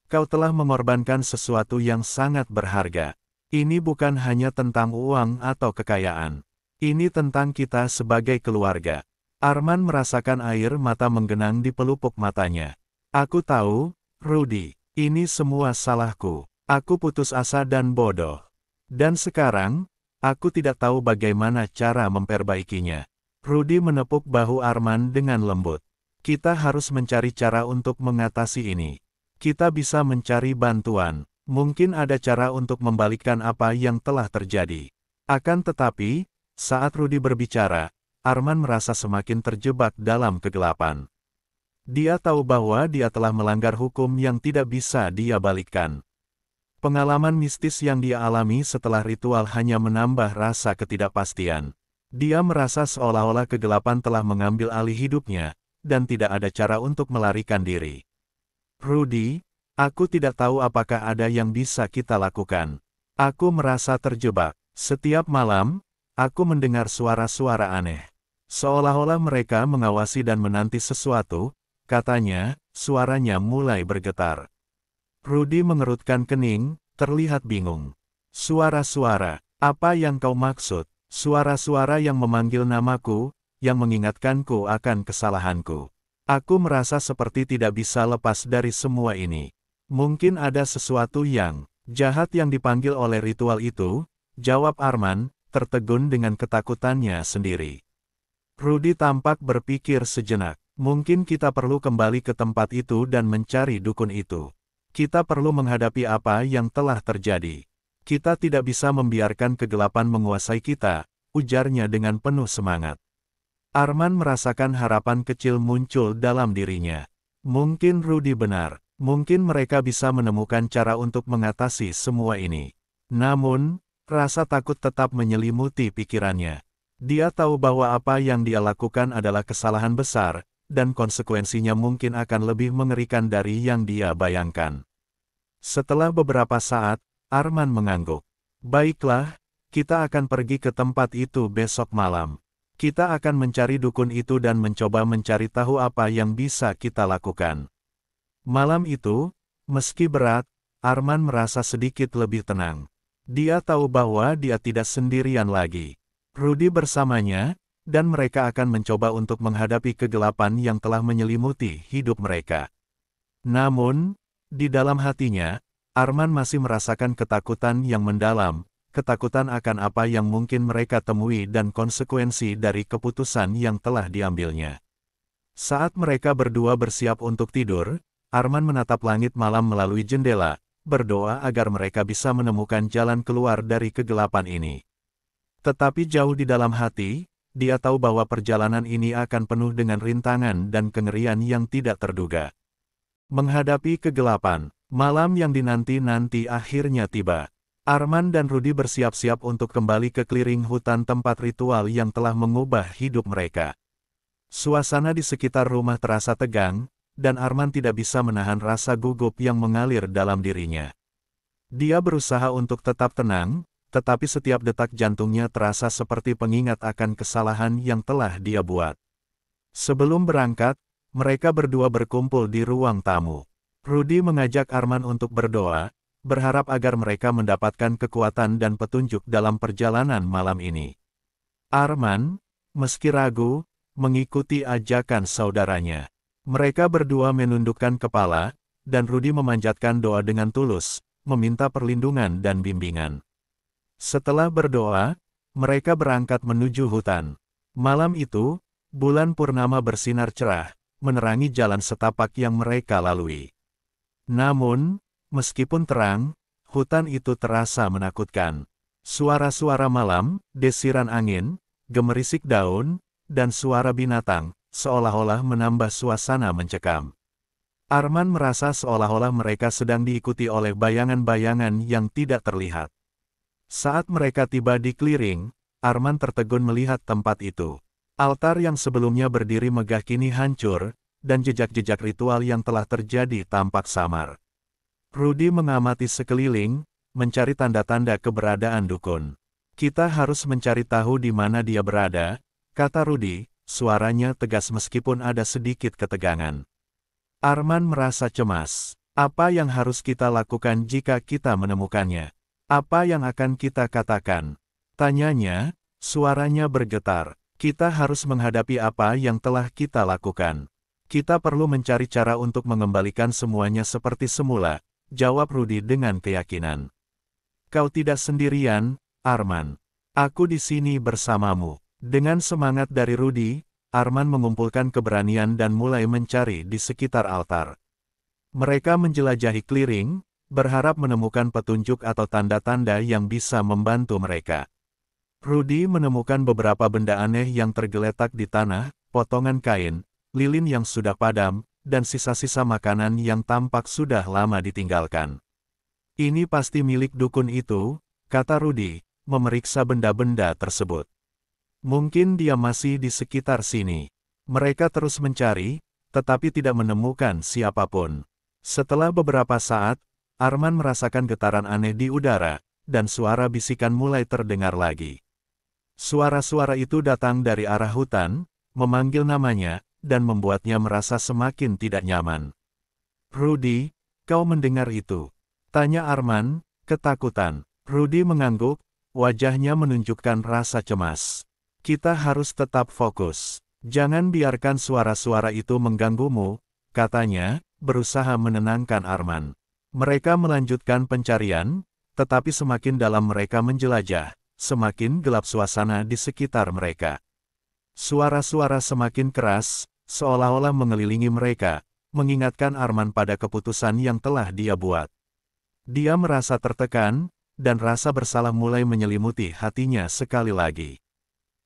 Kau telah mengorbankan sesuatu yang sangat berharga. Ini bukan hanya tentang uang atau kekayaan. Ini tentang kita sebagai keluarga. Arman merasakan air mata menggenang di pelupuk matanya. Aku tahu, Rudy, ini semua salahku. Aku putus asa dan bodoh. Dan sekarang, aku tidak tahu bagaimana cara memperbaikinya. Rudy menepuk bahu Arman dengan lembut. Kita harus mencari cara untuk mengatasi ini. Kita bisa mencari bantuan. Mungkin ada cara untuk membalikkan apa yang telah terjadi. Akan tetapi, saat Rudy berbicara, Arman merasa semakin terjebak dalam kegelapan. Dia tahu bahwa dia telah melanggar hukum yang tidak bisa dia balikkan. Pengalaman mistis yang dia alami setelah ritual hanya menambah rasa ketidakpastian. Dia merasa seolah-olah kegelapan telah mengambil alih hidupnya, dan tidak ada cara untuk melarikan diri. Rudy, aku tidak tahu apakah ada yang bisa kita lakukan. Aku merasa terjebak. Setiap malam, aku mendengar suara-suara aneh. Seolah-olah mereka mengawasi dan menanti sesuatu, katanya, suaranya mulai bergetar. Rudy mengerutkan kening, terlihat bingung. Suara-suara, apa yang kau maksud? Suara-suara yang memanggil namaku, yang mengingatkanku akan kesalahanku. Aku merasa seperti tidak bisa lepas dari semua ini. Mungkin ada sesuatu yang jahat yang dipanggil oleh ritual itu, jawab Arman, tertegun dengan ketakutannya sendiri. Rudy tampak berpikir sejenak. Mungkin kita perlu kembali ke tempat itu dan mencari dukun itu. Kita perlu menghadapi apa yang telah terjadi. Kita tidak bisa membiarkan kegelapan menguasai kita, ujarnya dengan penuh semangat. Arman merasakan harapan kecil muncul dalam dirinya. Mungkin Rudy benar. Mungkin mereka bisa menemukan cara untuk mengatasi semua ini. Namun, rasa takut tetap menyelimuti pikirannya. Dia tahu bahwa apa yang dia lakukan adalah kesalahan besar, dan konsekuensinya mungkin akan lebih mengerikan dari yang dia bayangkan. Setelah beberapa saat, Arman mengangguk. Baiklah, kita akan pergi ke tempat itu besok malam. Kita akan mencari dukun itu dan mencoba mencari tahu apa yang bisa kita lakukan. Malam itu, meski berat, Arman merasa sedikit lebih tenang. Dia tahu bahwa dia tidak sendirian lagi. Rudy bersamanya, dan mereka akan mencoba untuk menghadapi kegelapan yang telah menyelimuti hidup mereka. Namun, di dalam hatinya, Arman masih merasakan ketakutan yang mendalam, ketakutan akan apa yang mungkin mereka temui dan konsekuensi dari keputusan yang telah diambilnya. Saat mereka berdua bersiap untuk tidur, Arman menatap langit malam melalui jendela, berdoa agar mereka bisa menemukan jalan keluar dari kegelapan ini. Tetapi jauh di dalam hati, dia tahu bahwa perjalanan ini akan penuh dengan rintangan dan kengerian yang tidak terduga. Menghadapi kegelapan, malam yang dinanti-nanti akhirnya tiba. Arman dan Rudy bersiap-siap untuk kembali ke clearing hutan tempat ritual yang telah mengubah hidup mereka. Suasana di sekitar rumah terasa tegang, dan Arman tidak bisa menahan rasa gugup yang mengalir dalam dirinya. Dia berusaha untuk tetap tenang, tetapi setiap detak jantungnya terasa seperti pengingat akan kesalahan yang telah dia buat. Sebelum berangkat, mereka berdua berkumpul di ruang tamu. Rudy mengajak Arman untuk berdoa, berharap agar mereka mendapatkan kekuatan dan petunjuk dalam perjalanan malam ini. Arman, meski ragu, mengikuti ajakan saudaranya. Mereka berdua menundukkan kepala, dan Rudy memanjatkan doa dengan tulus, meminta perlindungan dan bimbingan. Setelah berdoa, mereka berangkat menuju hutan. Malam itu, bulan purnama bersinar cerah, menerangi jalan setapak yang mereka lalui. Namun, meskipun terang, hutan itu terasa menakutkan. Suara-suara malam, desiran angin, gemerisik daun, dan suara binatang, seolah-olah menambah suasana mencekam. Arman merasa seolah-olah mereka sedang diikuti oleh bayangan-bayangan yang tidak terlihat. Saat mereka tiba di clearing, Arman tertegun melihat tempat itu. Altar yang sebelumnya berdiri megah kini hancur, dan jejak-jejak ritual yang telah terjadi tampak samar. Rudy mengamati sekeliling, mencari tanda-tanda keberadaan dukun. Kita harus mencari tahu di mana dia berada, kata Rudy, suaranya tegas meskipun ada sedikit ketegangan. Arman merasa cemas. Apa yang harus kita lakukan jika kita menemukannya? Apa yang akan kita katakan? Tanyanya, suaranya bergetar. Kita harus menghadapi apa yang telah kita lakukan. Kita perlu mencari cara untuk mengembalikan semuanya seperti semula, jawab Rudy dengan keyakinan. Kau tidak sendirian, Arman. Aku di sini bersamamu. Dengan semangat dari Rudy, Arman mengumpulkan keberanian dan mulai mencari di sekitar altar. Mereka menjelajahi clearing, berharap menemukan petunjuk atau tanda-tanda yang bisa membantu mereka. Rudy menemukan beberapa benda aneh yang tergeletak di tanah, potongan kain, lilin yang sudah padam, dan sisa-sisa makanan yang tampak sudah lama ditinggalkan. Ini pasti milik dukun itu, kata Rudy, memeriksa benda-benda tersebut. Mungkin dia masih di sekitar sini. Mereka terus mencari, tetapi tidak menemukan siapapun. Setelah beberapa saat, Arman merasakan getaran aneh di udara, dan suara bisikan mulai terdengar lagi. Suara-suara itu datang dari arah hutan, memanggil namanya, dan membuatnya merasa semakin tidak nyaman. Rudy, kau mendengar itu? Tanya Arman, ketakutan. Rudy mengangguk, wajahnya menunjukkan rasa cemas. Kita harus tetap fokus. Jangan biarkan suara-suara itu mengganggumu, katanya, berusaha menenangkan Arman. Mereka melanjutkan pencarian, tetapi semakin dalam mereka menjelajah, semakin gelap suasana di sekitar mereka. Suara-suara semakin keras, seolah-olah mengelilingi mereka, mengingatkan Arman pada keputusan yang telah dia buat. Dia merasa tertekan, dan rasa bersalah mulai menyelimuti hatinya sekali lagi.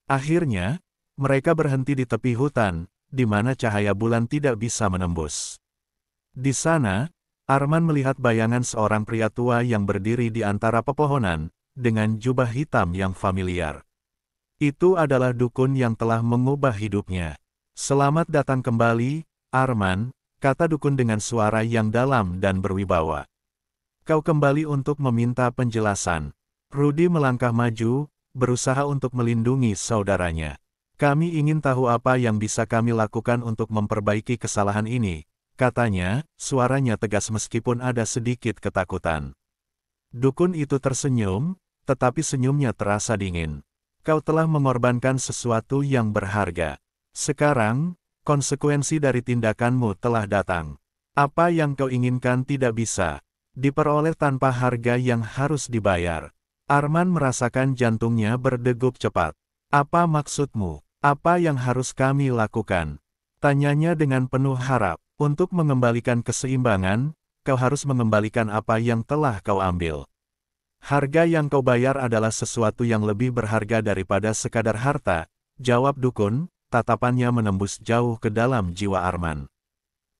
Akhirnya, mereka berhenti di tepi hutan, di mana cahaya bulan tidak bisa menembus. Di sana, Arman melihat bayangan seorang pria tua yang berdiri di antara pepohonan, dengan jubah hitam yang familiar. Itu adalah dukun yang telah mengubah hidupnya. Selamat datang kembali, Arman, kata dukun dengan suara yang dalam dan berwibawa. Kau kembali untuk meminta penjelasan. Rudy melangkah maju, berusaha untuk melindungi saudaranya. Kami ingin tahu apa yang bisa kami lakukan untuk memperbaiki kesalahan ini, katanya, suaranya tegas meskipun ada sedikit ketakutan. Dukun itu tersenyum, tetapi senyumnya terasa dingin. Kau telah mengorbankan sesuatu yang berharga. Sekarang, konsekuensi dari tindakanmu telah datang. Apa yang kau inginkan tidak bisa diperoleh tanpa harga yang harus dibayar. Arman merasakan jantungnya berdegup cepat. Apa maksudmu? Apa yang harus kami lakukan? Tanyanya dengan penuh harap. Untuk mengembalikan keseimbangan, kau harus mengembalikan apa yang telah kau ambil. Harga yang kau bayar adalah sesuatu yang lebih berharga daripada sekadar harta, jawab dukun, tatapannya menembus jauh ke dalam jiwa Arman.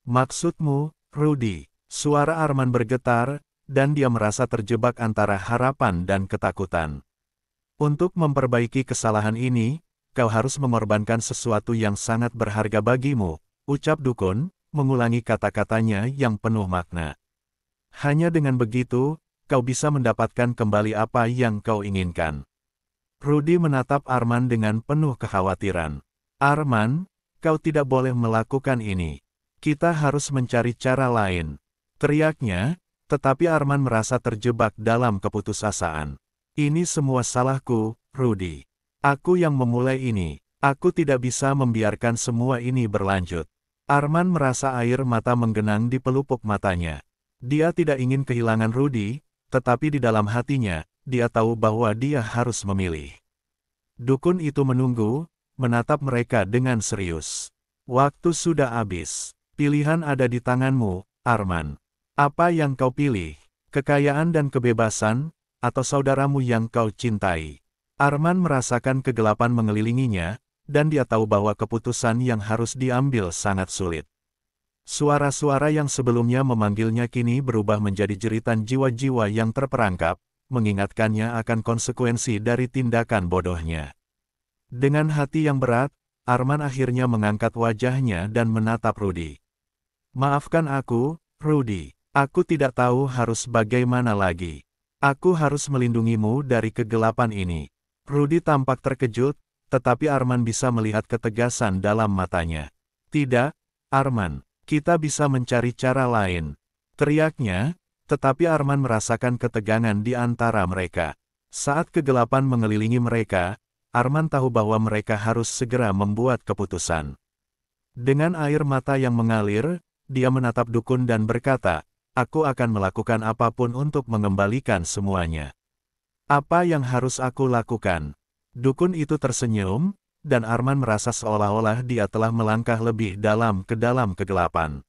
Maksudmu, Rudy? Suara Arman bergetar, dan dia merasa terjebak antara harapan dan ketakutan. Untuk memperbaiki kesalahan ini, kau harus mengorbankan sesuatu yang sangat berharga bagimu, ucap dukun, mengulangi kata-katanya yang penuh makna. Hanya dengan begitu, kau bisa mendapatkan kembali apa yang kau inginkan. Rudy menatap Arman dengan penuh kekhawatiran. Arman, kau tidak boleh melakukan ini. Kita harus mencari cara lain. Teriaknya, tetapi Arman merasa terjebak dalam keputusasaan. Ini semua salahku, Rudy. Aku yang memulai ini. Aku tidak bisa membiarkan semua ini berlanjut. Arman merasa air mata menggenang di pelupuk matanya. Dia tidak ingin kehilangan Rudy, tetapi di dalam hatinya, dia tahu bahwa dia harus memilih. Dukun itu menunggu, menatap mereka dengan serius. Waktu sudah habis. Pilihan ada di tanganmu, Arman. Apa yang kau pilih? Kekayaan dan kebebasan, atau saudaramu yang kau cintai? Arman merasakan kegelapan mengelilinginya, dan dia tahu bahwa keputusan yang harus diambil sangat sulit. Suara-suara yang sebelumnya memanggilnya kini berubah menjadi jeritan jiwa-jiwa yang terperangkap, mengingatkannya akan konsekuensi dari tindakan bodohnya. Dengan hati yang berat, Arman akhirnya mengangkat wajahnya dan menatap Rudy. Maafkan aku, Rudy. Aku tidak tahu harus bagaimana lagi. Aku harus melindungimu dari kegelapan ini. Rudy tampak terkejut, tetapi Arman bisa melihat ketegasan dalam matanya. Tidak, Arman, kita bisa mencari cara lain. Teriaknya, tetapi Arman merasakan ketegangan di antara mereka. Saat kegelapan mengelilingi mereka, Arman tahu bahwa mereka harus segera membuat keputusan. Dengan air mata yang mengalir, dia menatap dukun dan berkata, aku akan melakukan apapun untuk mengembalikan semuanya. Apa yang harus aku lakukan? Dukun itu tersenyum, dan Arman merasa seolah-olah dia telah melangkah lebih dalam ke dalam kegelapan.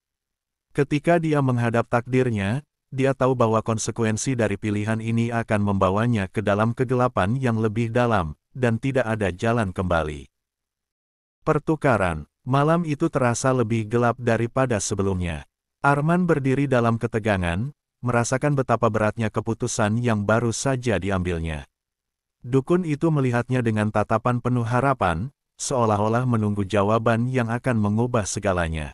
Ketika dia menghadap takdirnya, dia tahu bahwa konsekuensi dari pilihan ini akan membawanya ke dalam kegelapan yang lebih dalam, dan tidak ada jalan kembali. Pertukaran. Malam itu terasa lebih gelap daripada sebelumnya. Arman berdiri dalam ketegangan, merasakan betapa beratnya keputusan yang baru saja diambilnya. Dukun itu melihatnya dengan tatapan penuh harapan, seolah-olah menunggu jawaban yang akan mengubah segalanya.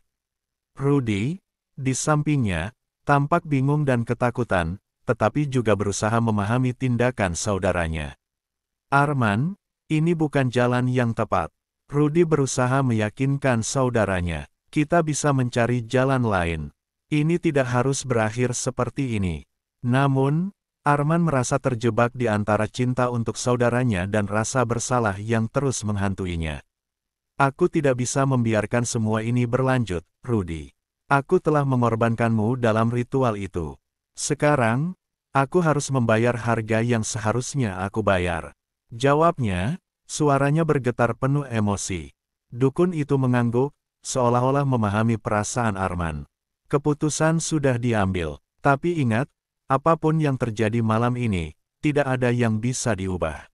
Rudy, di sampingnya, tampak bingung dan ketakutan, tetapi juga berusaha memahami tindakan saudaranya. Arman, ini bukan jalan yang tepat. Rudy berusaha meyakinkan saudaranya. Kita bisa mencari jalan lain. Ini tidak harus berakhir seperti ini. Namun, Arman merasa terjebak di antara cinta untuk saudaranya dan rasa bersalah yang terus menghantuinya. Aku tidak bisa membiarkan semua ini berlanjut, Rudy. Aku telah mengorbankanmu dalam ritual itu. Sekarang, aku harus membayar harga yang seharusnya aku bayar. Jawabnya, suaranya bergetar penuh emosi. Dukun itu mengangguk, seolah-olah memahami perasaan Arman. Keputusan sudah diambil, tapi ingat, apapun yang terjadi malam ini, tidak ada yang bisa diubah.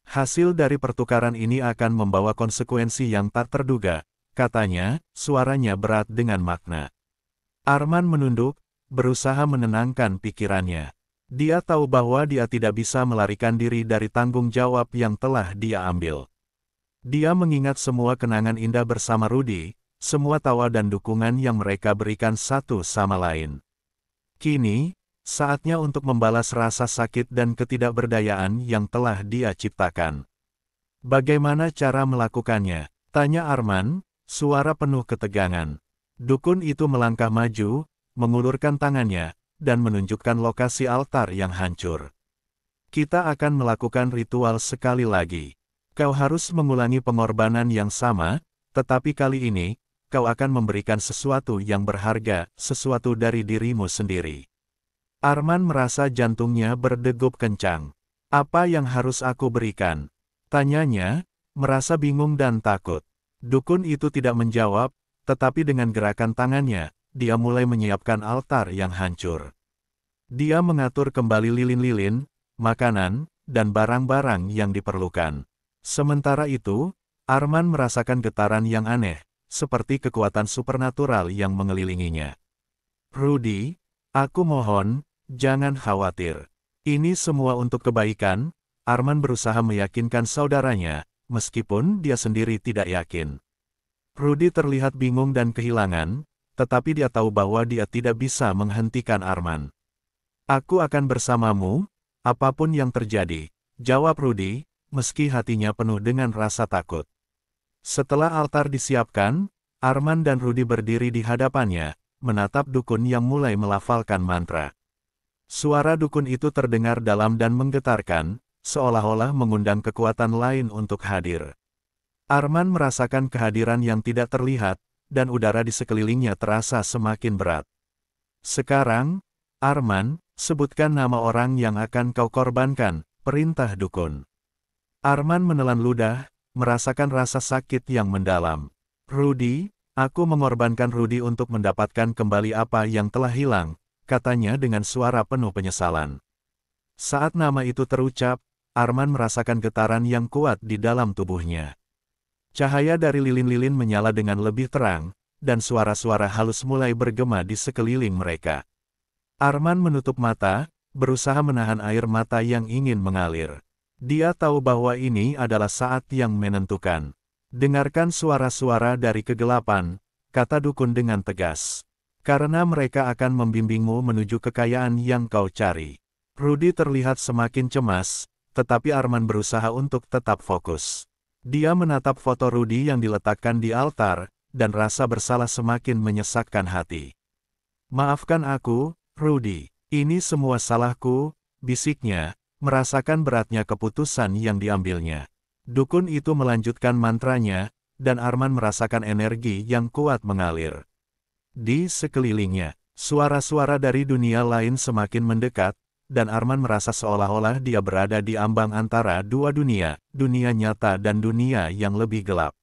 Hasil dari pertukaran ini akan membawa konsekuensi yang tak terduga, katanya, suaranya berat dengan makna. Arman menunduk, berusaha menenangkan pikirannya. Dia tahu bahwa dia tidak bisa melarikan diri dari tanggung jawab yang telah dia ambil. Dia mengingat semua kenangan indah bersama Rudy, semua tawa dan dukungan yang mereka berikan satu sama lain. Kini, saatnya untuk membalas rasa sakit dan ketidakberdayaan yang telah dia ciptakan. Bagaimana cara melakukannya? Tanya Arman, suara penuh ketegangan. Dukun itu melangkah maju, mengulurkan tangannya, dan menunjukkan lokasi altar yang hancur. Kita akan melakukan ritual sekali lagi. Kau harus mengulangi pengorbanan yang sama, tetapi kali ini, kau akan memberikan sesuatu yang berharga, sesuatu dari dirimu sendiri. Arman merasa jantungnya berdegup kencang. Apa yang harus aku berikan? Tanyanya, merasa bingung dan takut. Dukun itu tidak menjawab, tetapi dengan gerakan tangannya, dia mulai menyiapkan altar yang hancur. Dia mengatur kembali lilin-lilin, makanan, dan barang-barang yang diperlukan. Sementara itu, Arman merasakan getaran yang aneh, seperti kekuatan supernatural yang mengelilinginya. Rudy, aku mohon, jangan khawatir. Ini semua untuk kebaikan, Arman berusaha meyakinkan saudaranya, meskipun dia sendiri tidak yakin. Rudy terlihat bingung dan kehilangan, tetapi dia tahu bahwa dia tidak bisa menghentikan Arman. Aku akan bersamamu, apapun yang terjadi, jawab Rudy, meski hatinya penuh dengan rasa takut. Setelah altar disiapkan, Arman dan Rudy berdiri di hadapannya, menatap dukun yang mulai melafalkan mantra. Suara dukun itu terdengar dalam dan menggetarkan, seolah-olah mengundang kekuatan lain untuk hadir. Arman merasakan kehadiran yang tidak terlihat, dan udara di sekelilingnya terasa semakin berat. Sekarang, Arman, sebutkan nama orang yang akan kau korbankan, perintah dukun. Arman menelan ludah, merasakan rasa sakit yang mendalam. Rudy, aku mengorbankan Rudy untuk mendapatkan kembali apa yang telah hilang, katanya dengan suara penuh penyesalan. Saat nama itu terucap, Arman merasakan getaran yang kuat di dalam tubuhnya. Cahaya dari lilin-lilin menyala dengan lebih terang, dan suara-suara halus mulai bergema di sekeliling mereka. Arman menutup mata, berusaha menahan air mata yang ingin mengalir. Dia tahu bahwa ini adalah saat yang menentukan. Dengarkan suara-suara dari kegelapan, kata dukun dengan tegas. Karena mereka akan membimbingmu menuju kekayaan yang kau cari. Rudy terlihat semakin cemas, tetapi Arman berusaha untuk tetap fokus. Dia menatap foto Rudy yang diletakkan di altar, dan rasa bersalah semakin menyesakkan hati. Maafkan aku, Rudy. Ini semua salahku, bisiknya, merasakan beratnya keputusan yang diambilnya. Dukun itu melanjutkan mantranya, dan Arman merasakan energi yang kuat mengalir. Di sekelilingnya, suara-suara dari dunia lain semakin mendekat, dan Arman merasa seolah-olah dia berada di ambang antara dua dunia, dunia nyata dan dunia yang lebih gelap.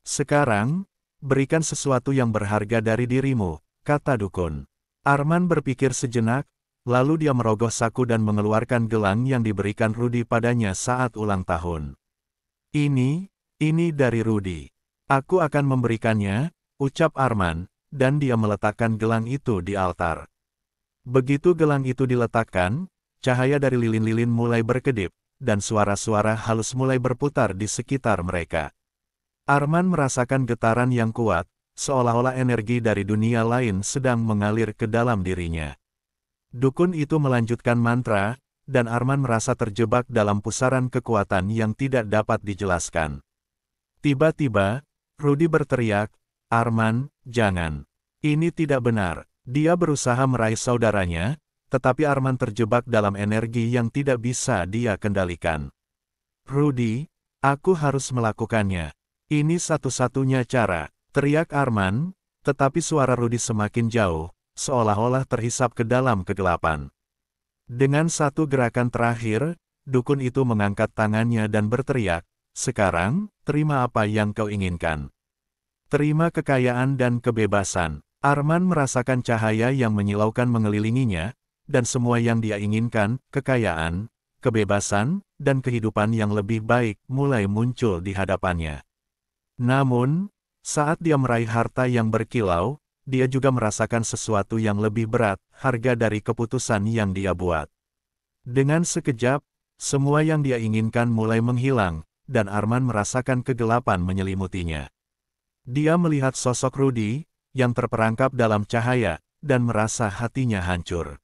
Sekarang, berikan sesuatu yang berharga dari dirimu, kata dukun. Arman berpikir sejenak, lalu dia merogoh saku dan mengeluarkan gelang yang diberikan Rudy padanya saat ulang tahun. Ini dari Rudy. Aku akan memberikannya, ucap Arman, dan dia meletakkan gelang itu di altar. Begitu gelang itu diletakkan, cahaya dari lilin-lilin mulai berkedip, dan suara-suara halus mulai berputar di sekitar mereka. Arman merasakan getaran yang kuat, seolah-olah energi dari dunia lain sedang mengalir ke dalam dirinya. Dukun itu melanjutkan mantra, dan Arman merasa terjebak dalam pusaran kekuatan yang tidak dapat dijelaskan. Tiba-tiba, Rudy berteriak, "Arman, jangan. Ini tidak benar." Dia berusaha meraih saudaranya, tetapi Arman terjebak dalam energi yang tidak bisa dia kendalikan. "Rudy, aku harus melakukannya. Ini satu-satunya cara," teriak Arman, tetapi suara Rudy semakin jauh, seolah-olah terhisap ke dalam kegelapan. Dengan satu gerakan terakhir, dukun itu mengangkat tangannya dan berteriak, "Sekarang, terima apa yang kau inginkan. Terima kekayaan dan kebebasan." Arman merasakan cahaya yang menyilaukan mengelilinginya, dan semua yang dia inginkan, kekayaan, kebebasan, dan kehidupan yang lebih baik, mulai muncul di hadapannya. Namun, saat dia meraih harta yang berkilau, dia juga merasakan sesuatu yang lebih berat, harga dari keputusan yang dia buat. Dengan sekejap, semua yang dia inginkan mulai menghilang, dan Arman merasakan kegelapan menyelimutinya. Dia melihat sosok Rudy, yang terperangkap dalam cahaya, dan merasa hatinya hancur.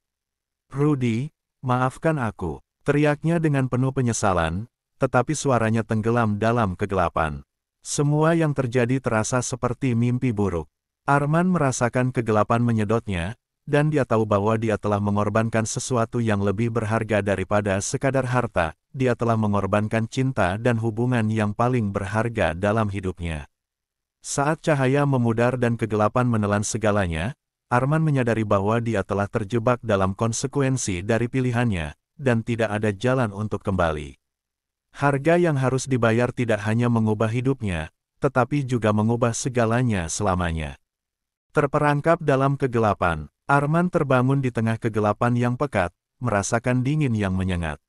"Rudy, maafkan aku," teriaknya dengan penuh penyesalan, tetapi suaranya tenggelam dalam kegelapan. Semua yang terjadi terasa seperti mimpi buruk. Arman merasakan kegelapan menyedotnya, dan dia tahu bahwa dia telah mengorbankan sesuatu yang lebih berharga daripada sekadar harta. Dia telah mengorbankan cinta dan hubungan yang paling berharga dalam hidupnya. Saat cahaya memudar dan kegelapan menelan segalanya, Arman menyadari bahwa dia telah terjebak dalam konsekuensi dari pilihannya, dan tidak ada jalan untuk kembali. Harga yang harus dibayar tidak hanya mengubah hidupnya, tetapi juga mengubah segalanya selamanya. Terperangkap dalam kegelapan, Arman terbangun di tengah kegelapan yang pekat, merasakan dingin yang menyengat.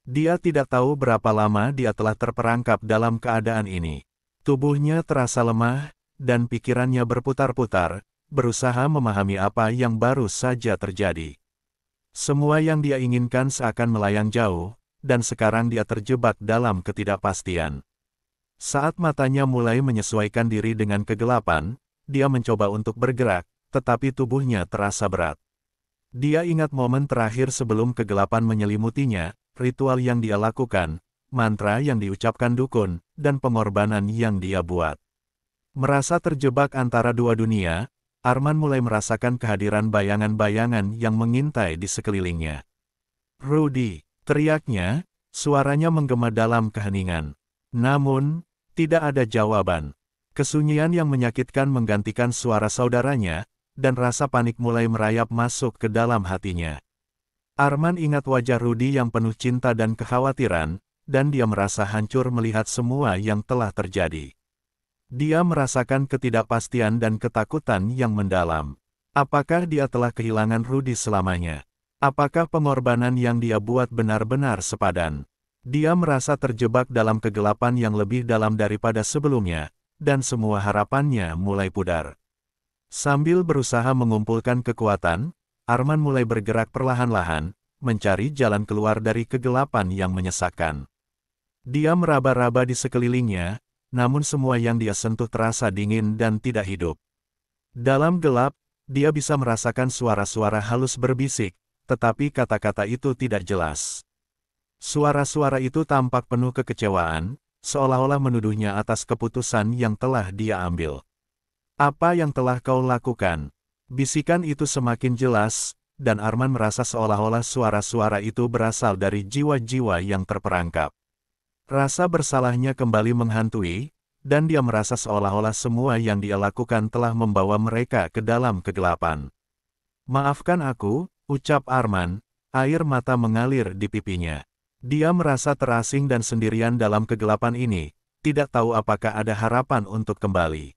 Dia tidak tahu berapa lama dia telah terperangkap dalam keadaan ini. Tubuhnya terasa lemah, dan pikirannya berputar-putar, berusaha memahami apa yang baru saja terjadi. Semua yang dia inginkan seakan melayang jauh, dan sekarang dia terjebak dalam ketidakpastian. Saat matanya mulai menyesuaikan diri dengan kegelapan, dia mencoba untuk bergerak, tetapi tubuhnya terasa berat. Dia ingat momen terakhir sebelum kegelapan menyelimutinya, ritual yang dia lakukan, mantra yang diucapkan dukun, dan pengorbanan yang dia buat. Merasa terjebak antara dua dunia, Arman mulai merasakan kehadiran bayangan-bayangan yang mengintai di sekelilingnya. "Rudy," teriaknya, suaranya menggema dalam keheningan. Namun, tidak ada jawaban. Kesunyian yang menyakitkan menggantikan suara saudaranya, dan rasa panik mulai merayap masuk ke dalam hatinya. Arman ingat wajah Rudy yang penuh cinta dan kekhawatiran, dan dia merasa hancur melihat semua yang telah terjadi. Dia merasakan ketidakpastian dan ketakutan yang mendalam. Apakah dia telah kehilangan Rudy selamanya? Apakah pengorbanan yang dia buat benar-benar sepadan? Dia merasa terjebak dalam kegelapan yang lebih dalam daripada sebelumnya, dan semua harapannya mulai pudar. Sambil berusaha mengumpulkan kekuatan, Arman mulai bergerak perlahan-lahan, mencari jalan keluar dari kegelapan yang menyesakkan. Dia meraba-raba di sekelilingnya, namun semua yang dia sentuh terasa dingin dan tidak hidup. Dalam gelap, dia bisa merasakan suara-suara halus berbisik, tetapi kata-kata itu tidak jelas. Suara-suara itu tampak penuh kekecewaan, seolah-olah menuduhnya atas keputusan yang telah dia ambil. "Apa yang telah kau lakukan?" Bisikan itu semakin jelas, dan Arman merasa seolah-olah suara-suara itu berasal dari jiwa-jiwa yang terperangkap. Rasa bersalahnya kembali menghantui, dan dia merasa seolah-olah semua yang dia lakukan telah membawa mereka ke dalam kegelapan. "Maafkan aku," ucap Arman, air mata mengalir di pipinya. Dia merasa terasing dan sendirian dalam kegelapan ini, tidak tahu apakah ada harapan untuk kembali.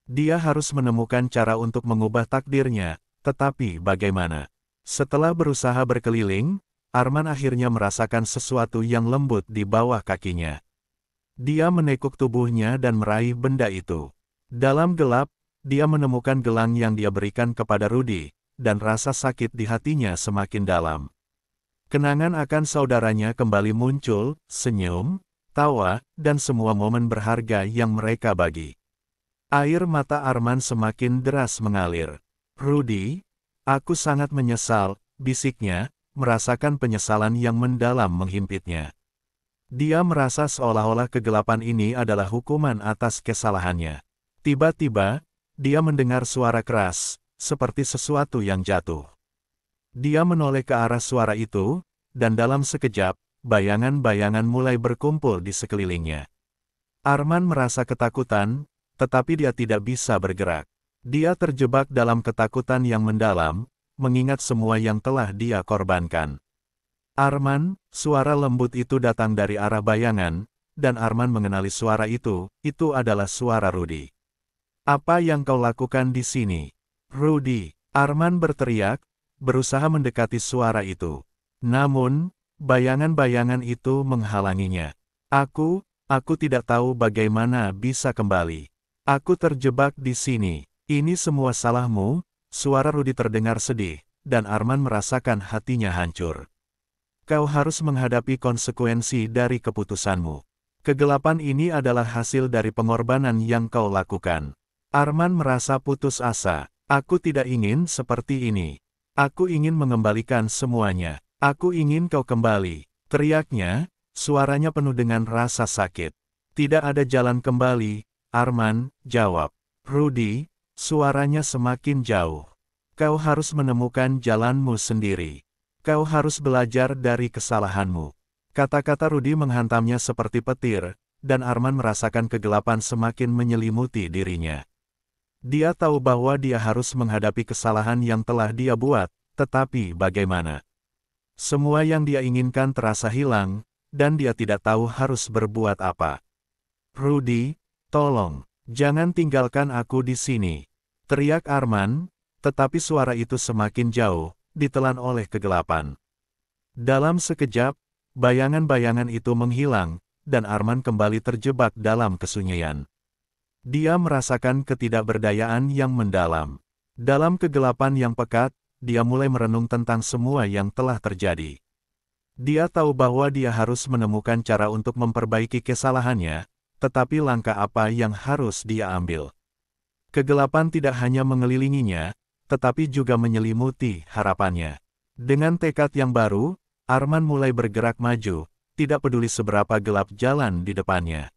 Dia harus menemukan cara untuk mengubah takdirnya, tetapi bagaimana? Setelah berusaha berkeliling, Arman akhirnya merasakan sesuatu yang lembut di bawah kakinya. Dia menekuk tubuhnya dan meraih benda itu. Dalam gelap, dia menemukan gelang yang dia berikan kepada Rudy, dan rasa sakit di hatinya semakin dalam. Kenangan akan saudaranya kembali muncul, senyum, tawa, dan semua momen berharga yang mereka bagi. Air mata Arman semakin deras mengalir. "Rudy, aku sangat menyesal," bisiknya, merasakan penyesalan yang mendalam menghimpitnya. Dia merasa seolah-olah kegelapan ini adalah hukuman atas kesalahannya. Tiba-tiba, dia mendengar suara keras, seperti sesuatu yang jatuh. Dia menoleh ke arah suara itu, dan dalam sekejap, bayangan-bayangan mulai berkumpul di sekelilingnya. Arman merasa ketakutan, tetapi dia tidak bisa bergerak. Dia terjebak dalam ketakutan yang mendalam, mengingat semua yang telah dia korbankan. "Arman," suara lembut itu datang dari arah bayangan, dan Arman mengenali suara itu adalah suara Rudy. "Apa yang kau lakukan di sini, Rudy?" Arman berteriak, berusaha mendekati suara itu. Namun, bayangan-bayangan itu menghalanginya. Aku tidak tahu bagaimana bisa kembali. Aku terjebak di sini. Ini semua salahmu." Suara Rudy terdengar sedih, dan Arman merasakan hatinya hancur. "Kau harus menghadapi konsekuensi dari keputusanmu. Kegelapan ini adalah hasil dari pengorbanan yang kau lakukan." Arman merasa putus asa. "Aku tidak ingin seperti ini. Aku ingin mengembalikan semuanya. Aku ingin kau kembali," teriaknya, suaranya penuh dengan rasa sakit. "Tidak ada jalan kembali," Arman jawab. "Rudy," suaranya semakin jauh. "Kau harus menemukan jalanmu sendiri. Kau harus belajar dari kesalahanmu." Kata-kata Rudy menghantamnya seperti petir, dan Arman merasakan kegelapan semakin menyelimuti dirinya. Dia tahu bahwa dia harus menghadapi kesalahan yang telah dia buat, tetapi bagaimana? Semua yang dia inginkan terasa hilang, dan dia tidak tahu harus berbuat apa. "Rudy, tolong, jangan tinggalkan aku di sini," teriak Arman, tetapi suara itu semakin jauh, ditelan oleh kegelapan. Dalam sekejap, bayangan-bayangan itu menghilang, dan Arman kembali terjebak dalam kesunyian. Dia merasakan ketidakberdayaan yang mendalam. Dalam kegelapan yang pekat, dia mulai merenung tentang semua yang telah terjadi. Dia tahu bahwa dia harus menemukan cara untuk memperbaiki kesalahannya, tetapi langkah apa yang harus dia ambil? Kegelapan tidak hanya mengelilinginya, tetapi juga menyelimuti harapannya. Dengan tekad yang baru, Arman mulai bergerak maju, tidak peduli seberapa gelap jalan di depannya.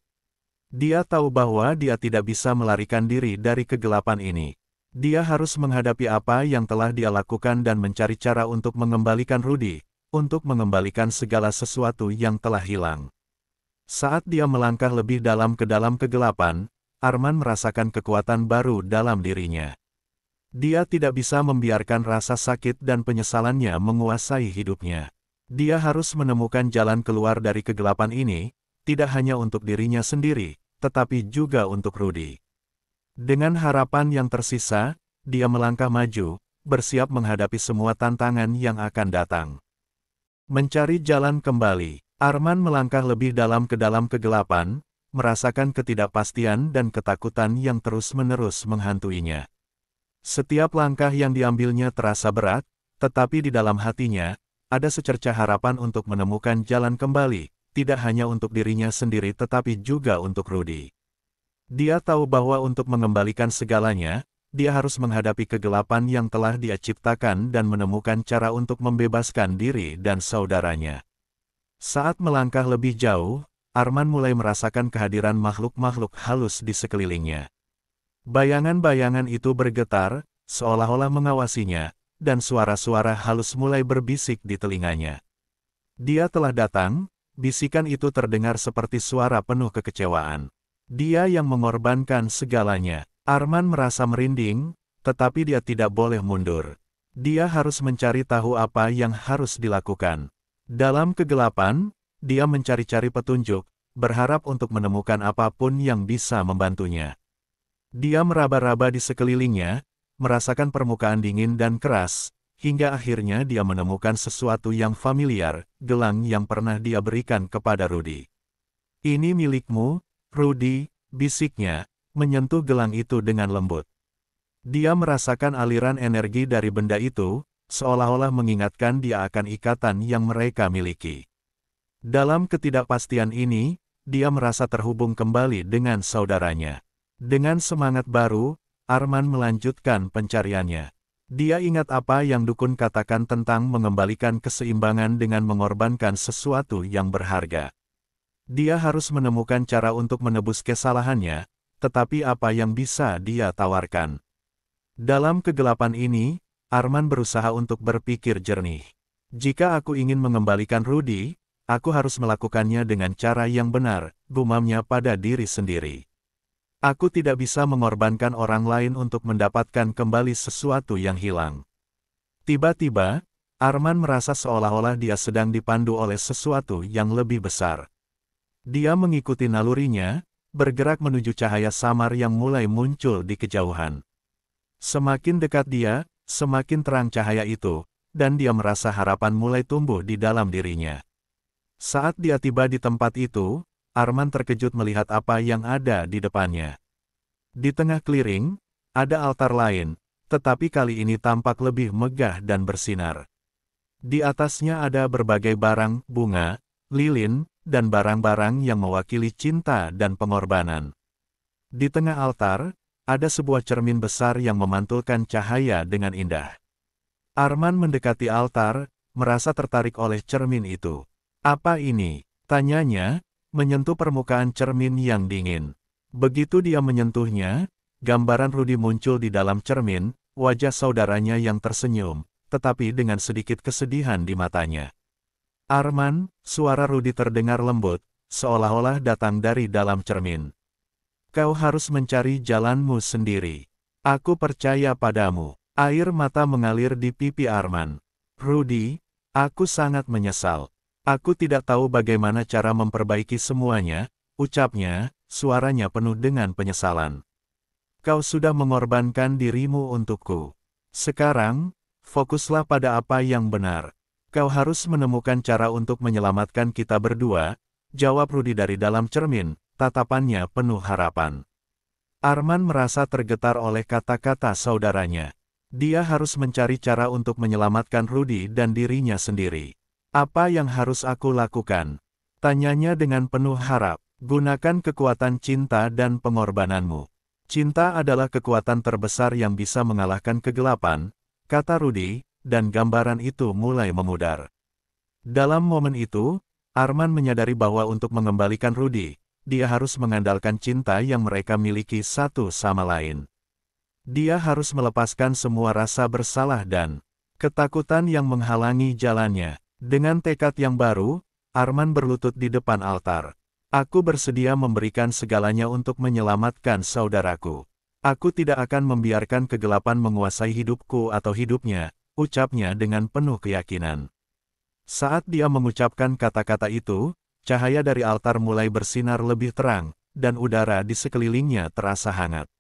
Dia tahu bahwa dia tidak bisa melarikan diri dari kegelapan ini. Dia harus menghadapi apa yang telah dia lakukan dan mencari cara untuk mengembalikan Rudy, untuk mengembalikan segala sesuatu yang telah hilang. Saat dia melangkah lebih dalam ke dalam kegelapan, Arman merasakan kekuatan baru dalam dirinya. Dia tidak bisa membiarkan rasa sakit dan penyesalannya menguasai hidupnya. Dia harus menemukan jalan keluar dari kegelapan ini, tidak hanya untuk dirinya sendiri, tetapi juga untuk Rudy. Dengan harapan yang tersisa, dia melangkah maju, bersiap menghadapi semua tantangan yang akan datang. Mencari jalan kembali, Arman melangkah lebih dalam ke dalam kegelapan, merasakan ketidakpastian dan ketakutan yang terus-menerus menghantuinya. Setiap langkah yang diambilnya terasa berat, tetapi di dalam hatinya, ada secercah harapan untuk menemukan jalan kembali, tidak hanya untuk dirinya sendiri tetapi juga untuk Rudy. Dia tahu bahwa untuk mengembalikan segalanya, dia harus menghadapi kegelapan yang telah dia ciptakan dan menemukan cara untuk membebaskan diri dan saudaranya. Saat melangkah lebih jauh, Arman mulai merasakan kehadiran makhluk-makhluk halus di sekelilingnya. Bayangan-bayangan itu bergetar, seolah-olah mengawasinya, dan suara-suara halus mulai berbisik di telinganya. "Dia telah datang," bisikan itu terdengar seperti suara penuh kekecewaan. "Dia yang mengorbankan segalanya." Arman merasa merinding, tetapi dia tidak boleh mundur. Dia harus mencari tahu apa yang harus dilakukan. Dalam kegelapan, dia mencari-cari petunjuk, berharap untuk menemukan apapun yang bisa membantunya. Dia meraba-raba di sekelilingnya, merasakan permukaan dingin dan keras, hingga akhirnya dia menemukan sesuatu yang familiar, gelang yang pernah dia berikan kepada Rudy. "Ini milikmu, Rudy," bisiknya, menyentuh gelang itu dengan lembut. Dia merasakan aliran energi dari benda itu, seolah-olah mengingatkan dia akan ikatan yang mereka miliki. Dalam ketidakpastian ini, dia merasa terhubung kembali dengan saudaranya. Dengan semangat baru, Arman melanjutkan pencariannya. Dia ingat apa yang dukun katakan tentang mengembalikan keseimbangan dengan mengorbankan sesuatu yang berharga. Dia harus menemukan cara untuk menebus kesalahannya, tetapi apa yang bisa dia tawarkan? Dalam kegelapan ini, Arman berusaha untuk berpikir jernih. Jika aku ingin mengembalikan Rudy, aku harus melakukannya dengan cara yang benar, gumamnya pada diri sendiri. Aku tidak bisa mengorbankan orang lain untuk mendapatkan kembali sesuatu yang hilang. Tiba-tiba, Arman merasa seolah-olah dia sedang dipandu oleh sesuatu yang lebih besar. Dia mengikuti nalurinya, bergerak menuju cahaya samar yang mulai muncul di kejauhan. Semakin dekat dia, semakin terang cahaya itu, dan dia merasa harapan mulai tumbuh di dalam dirinya. Saat dia tiba di tempat itu, Arman terkejut melihat apa yang ada di depannya. Di tengah clearing, ada altar lain, tetapi kali ini tampak lebih megah dan bersinar. Di atasnya ada berbagai barang, bunga, lilin, dan barang-barang yang mewakili cinta dan pengorbanan. Di tengah altar, ada sebuah cermin besar yang memantulkan cahaya dengan indah. Arman mendekati altar, merasa tertarik oleh cermin itu. Apa ini? Tanyanya, menyentuh permukaan cermin yang dingin. Begitu dia menyentuhnya, gambaran Rudy muncul di dalam cermin, wajah saudaranya yang tersenyum, tetapi dengan sedikit kesedihan di matanya. Arman, suara Rudy terdengar lembut, seolah-olah datang dari dalam cermin. Kau harus mencari jalanmu sendiri. Aku percaya padamu. Air mata mengalir di pipi Arman. Rudy, aku sangat menyesal. Aku tidak tahu bagaimana cara memperbaiki semuanya, ucapnya, suaranya penuh dengan penyesalan. Kau sudah mengorbankan dirimu untukku. Sekarang, fokuslah pada apa yang benar. Kau harus menemukan cara untuk menyelamatkan kita berdua, jawab Rudy dari dalam cermin. Tatapannya penuh harapan. Arman merasa tergetar oleh kata-kata saudaranya. Dia harus mencari cara untuk menyelamatkan Rudy dan dirinya sendiri. Apa yang harus aku lakukan? Tanyanya dengan penuh harap. Gunakan kekuatan cinta dan pengorbananmu. Cinta adalah kekuatan terbesar yang bisa mengalahkan kegelapan, kata Rudy, dan gambaran itu mulai memudar. Dalam momen itu, Arman menyadari bahwa untuk mengembalikan Rudy, dia harus mengandalkan cinta yang mereka miliki satu sama lain. Dia harus melepaskan semua rasa bersalah dan ketakutan yang menghalangi jalannya. Dengan tekad yang baru, Arman berlutut di depan altar. Aku bersedia memberikan segalanya untuk menyelamatkan saudaraku. Aku tidak akan membiarkan kegelapan menguasai hidupku atau hidupnya, ucapnya dengan penuh keyakinan. Saat dia mengucapkan kata-kata itu, cahaya dari altar mulai bersinar lebih terang, dan udara di sekelilingnya terasa hangat.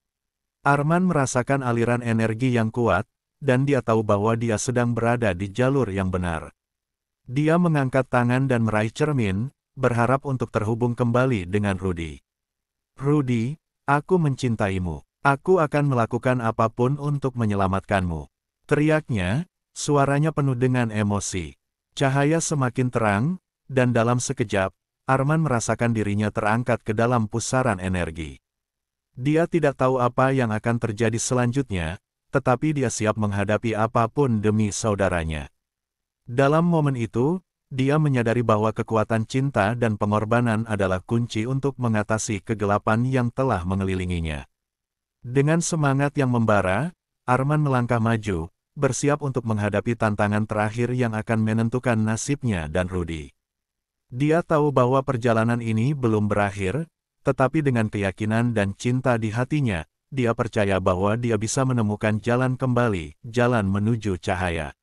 Arman merasakan aliran energi yang kuat, dan dia tahu bahwa dia sedang berada di jalur yang benar. Dia mengangkat tangan dan meraih cermin, berharap untuk terhubung kembali dengan Rudy. Rudy, aku mencintaimu. Aku akan melakukan apapun untuk menyelamatkanmu. Teriaknya, suaranya penuh dengan emosi. Cahaya semakin terang, dan dalam sekejap, Arman merasakan dirinya terangkat ke dalam pusaran energi. Dia tidak tahu apa yang akan terjadi selanjutnya, tetapi dia siap menghadapi apapun demi saudaranya. Dalam momen itu, dia menyadari bahwa kekuatan cinta dan pengorbanan adalah kunci untuk mengatasi kegelapan yang telah mengelilinginya. Dengan semangat yang membara, Arman melangkah maju, bersiap untuk menghadapi tantangan terakhir yang akan menentukan nasibnya dan Rudy. Dia tahu bahwa perjalanan ini belum berakhir, tetapi dengan keyakinan dan cinta di hatinya, dia percaya bahwa dia bisa menemukan jalan kembali, jalan menuju cahaya.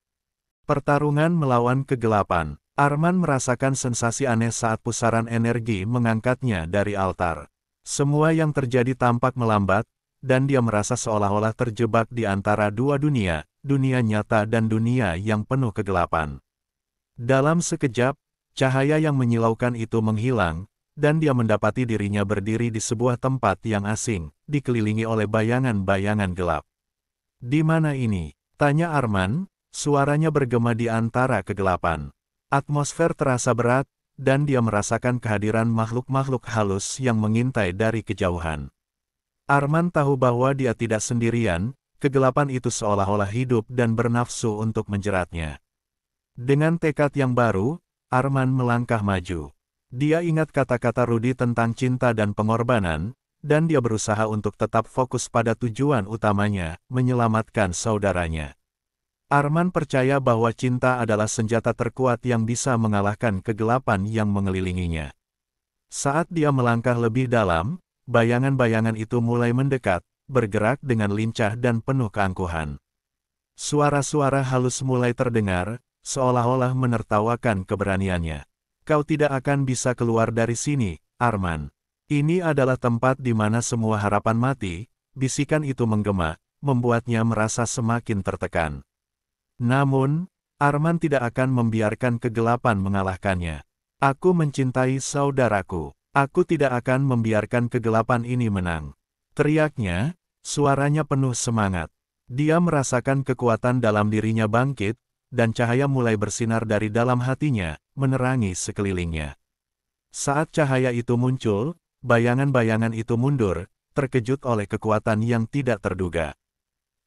Pertarungan melawan kegelapan. Arman merasakan sensasi aneh saat pusaran energi mengangkatnya dari altar. Semua yang terjadi tampak melambat, dan dia merasa seolah-olah terjebak di antara dua dunia, dunia nyata dan dunia yang penuh kegelapan. Dalam sekejap, cahaya yang menyilaukan itu menghilang, dan dia mendapati dirinya berdiri di sebuah tempat yang asing, dikelilingi oleh bayangan-bayangan gelap. Di mana ini? Tanya Arman, suaranya bergema di antara kegelapan. Atmosfer terasa berat, dan dia merasakan kehadiran makhluk-makhluk halus yang mengintai dari kejauhan. Arman tahu bahwa dia tidak sendirian, kegelapan itu seolah-olah hidup dan bernafsu untuk menjeratnya. Dengan tekad yang baru, Arman melangkah maju. Dia ingat kata-kata Rudy tentang cinta dan pengorbanan, dan dia berusaha untuk tetap fokus pada tujuan utamanya, menyelamatkan saudaranya. Arman percaya bahwa cinta adalah senjata terkuat yang bisa mengalahkan kegelapan yang mengelilinginya. Saat dia melangkah lebih dalam, bayangan-bayangan itu mulai mendekat, bergerak dengan lincah dan penuh keangkuhan. Suara-suara halus mulai terdengar, seolah-olah menertawakan keberaniannya. Kau tidak akan bisa keluar dari sini, Arman. Ini adalah tempat di mana semua harapan mati, bisikan itu menggema, membuatnya merasa semakin tertekan. Namun, Arman tidak akan membiarkan kegelapan mengalahkannya. Aku mencintai saudaraku. Aku tidak akan membiarkan kegelapan ini menang. Teriaknya, suaranya penuh semangat. Dia merasakan kekuatan dalam dirinya bangkit, dan cahaya mulai bersinar dari dalam hatinya, menerangi sekelilingnya. Saat cahaya itu muncul, bayangan-bayangan itu mundur, terkejut oleh kekuatan yang tidak terduga.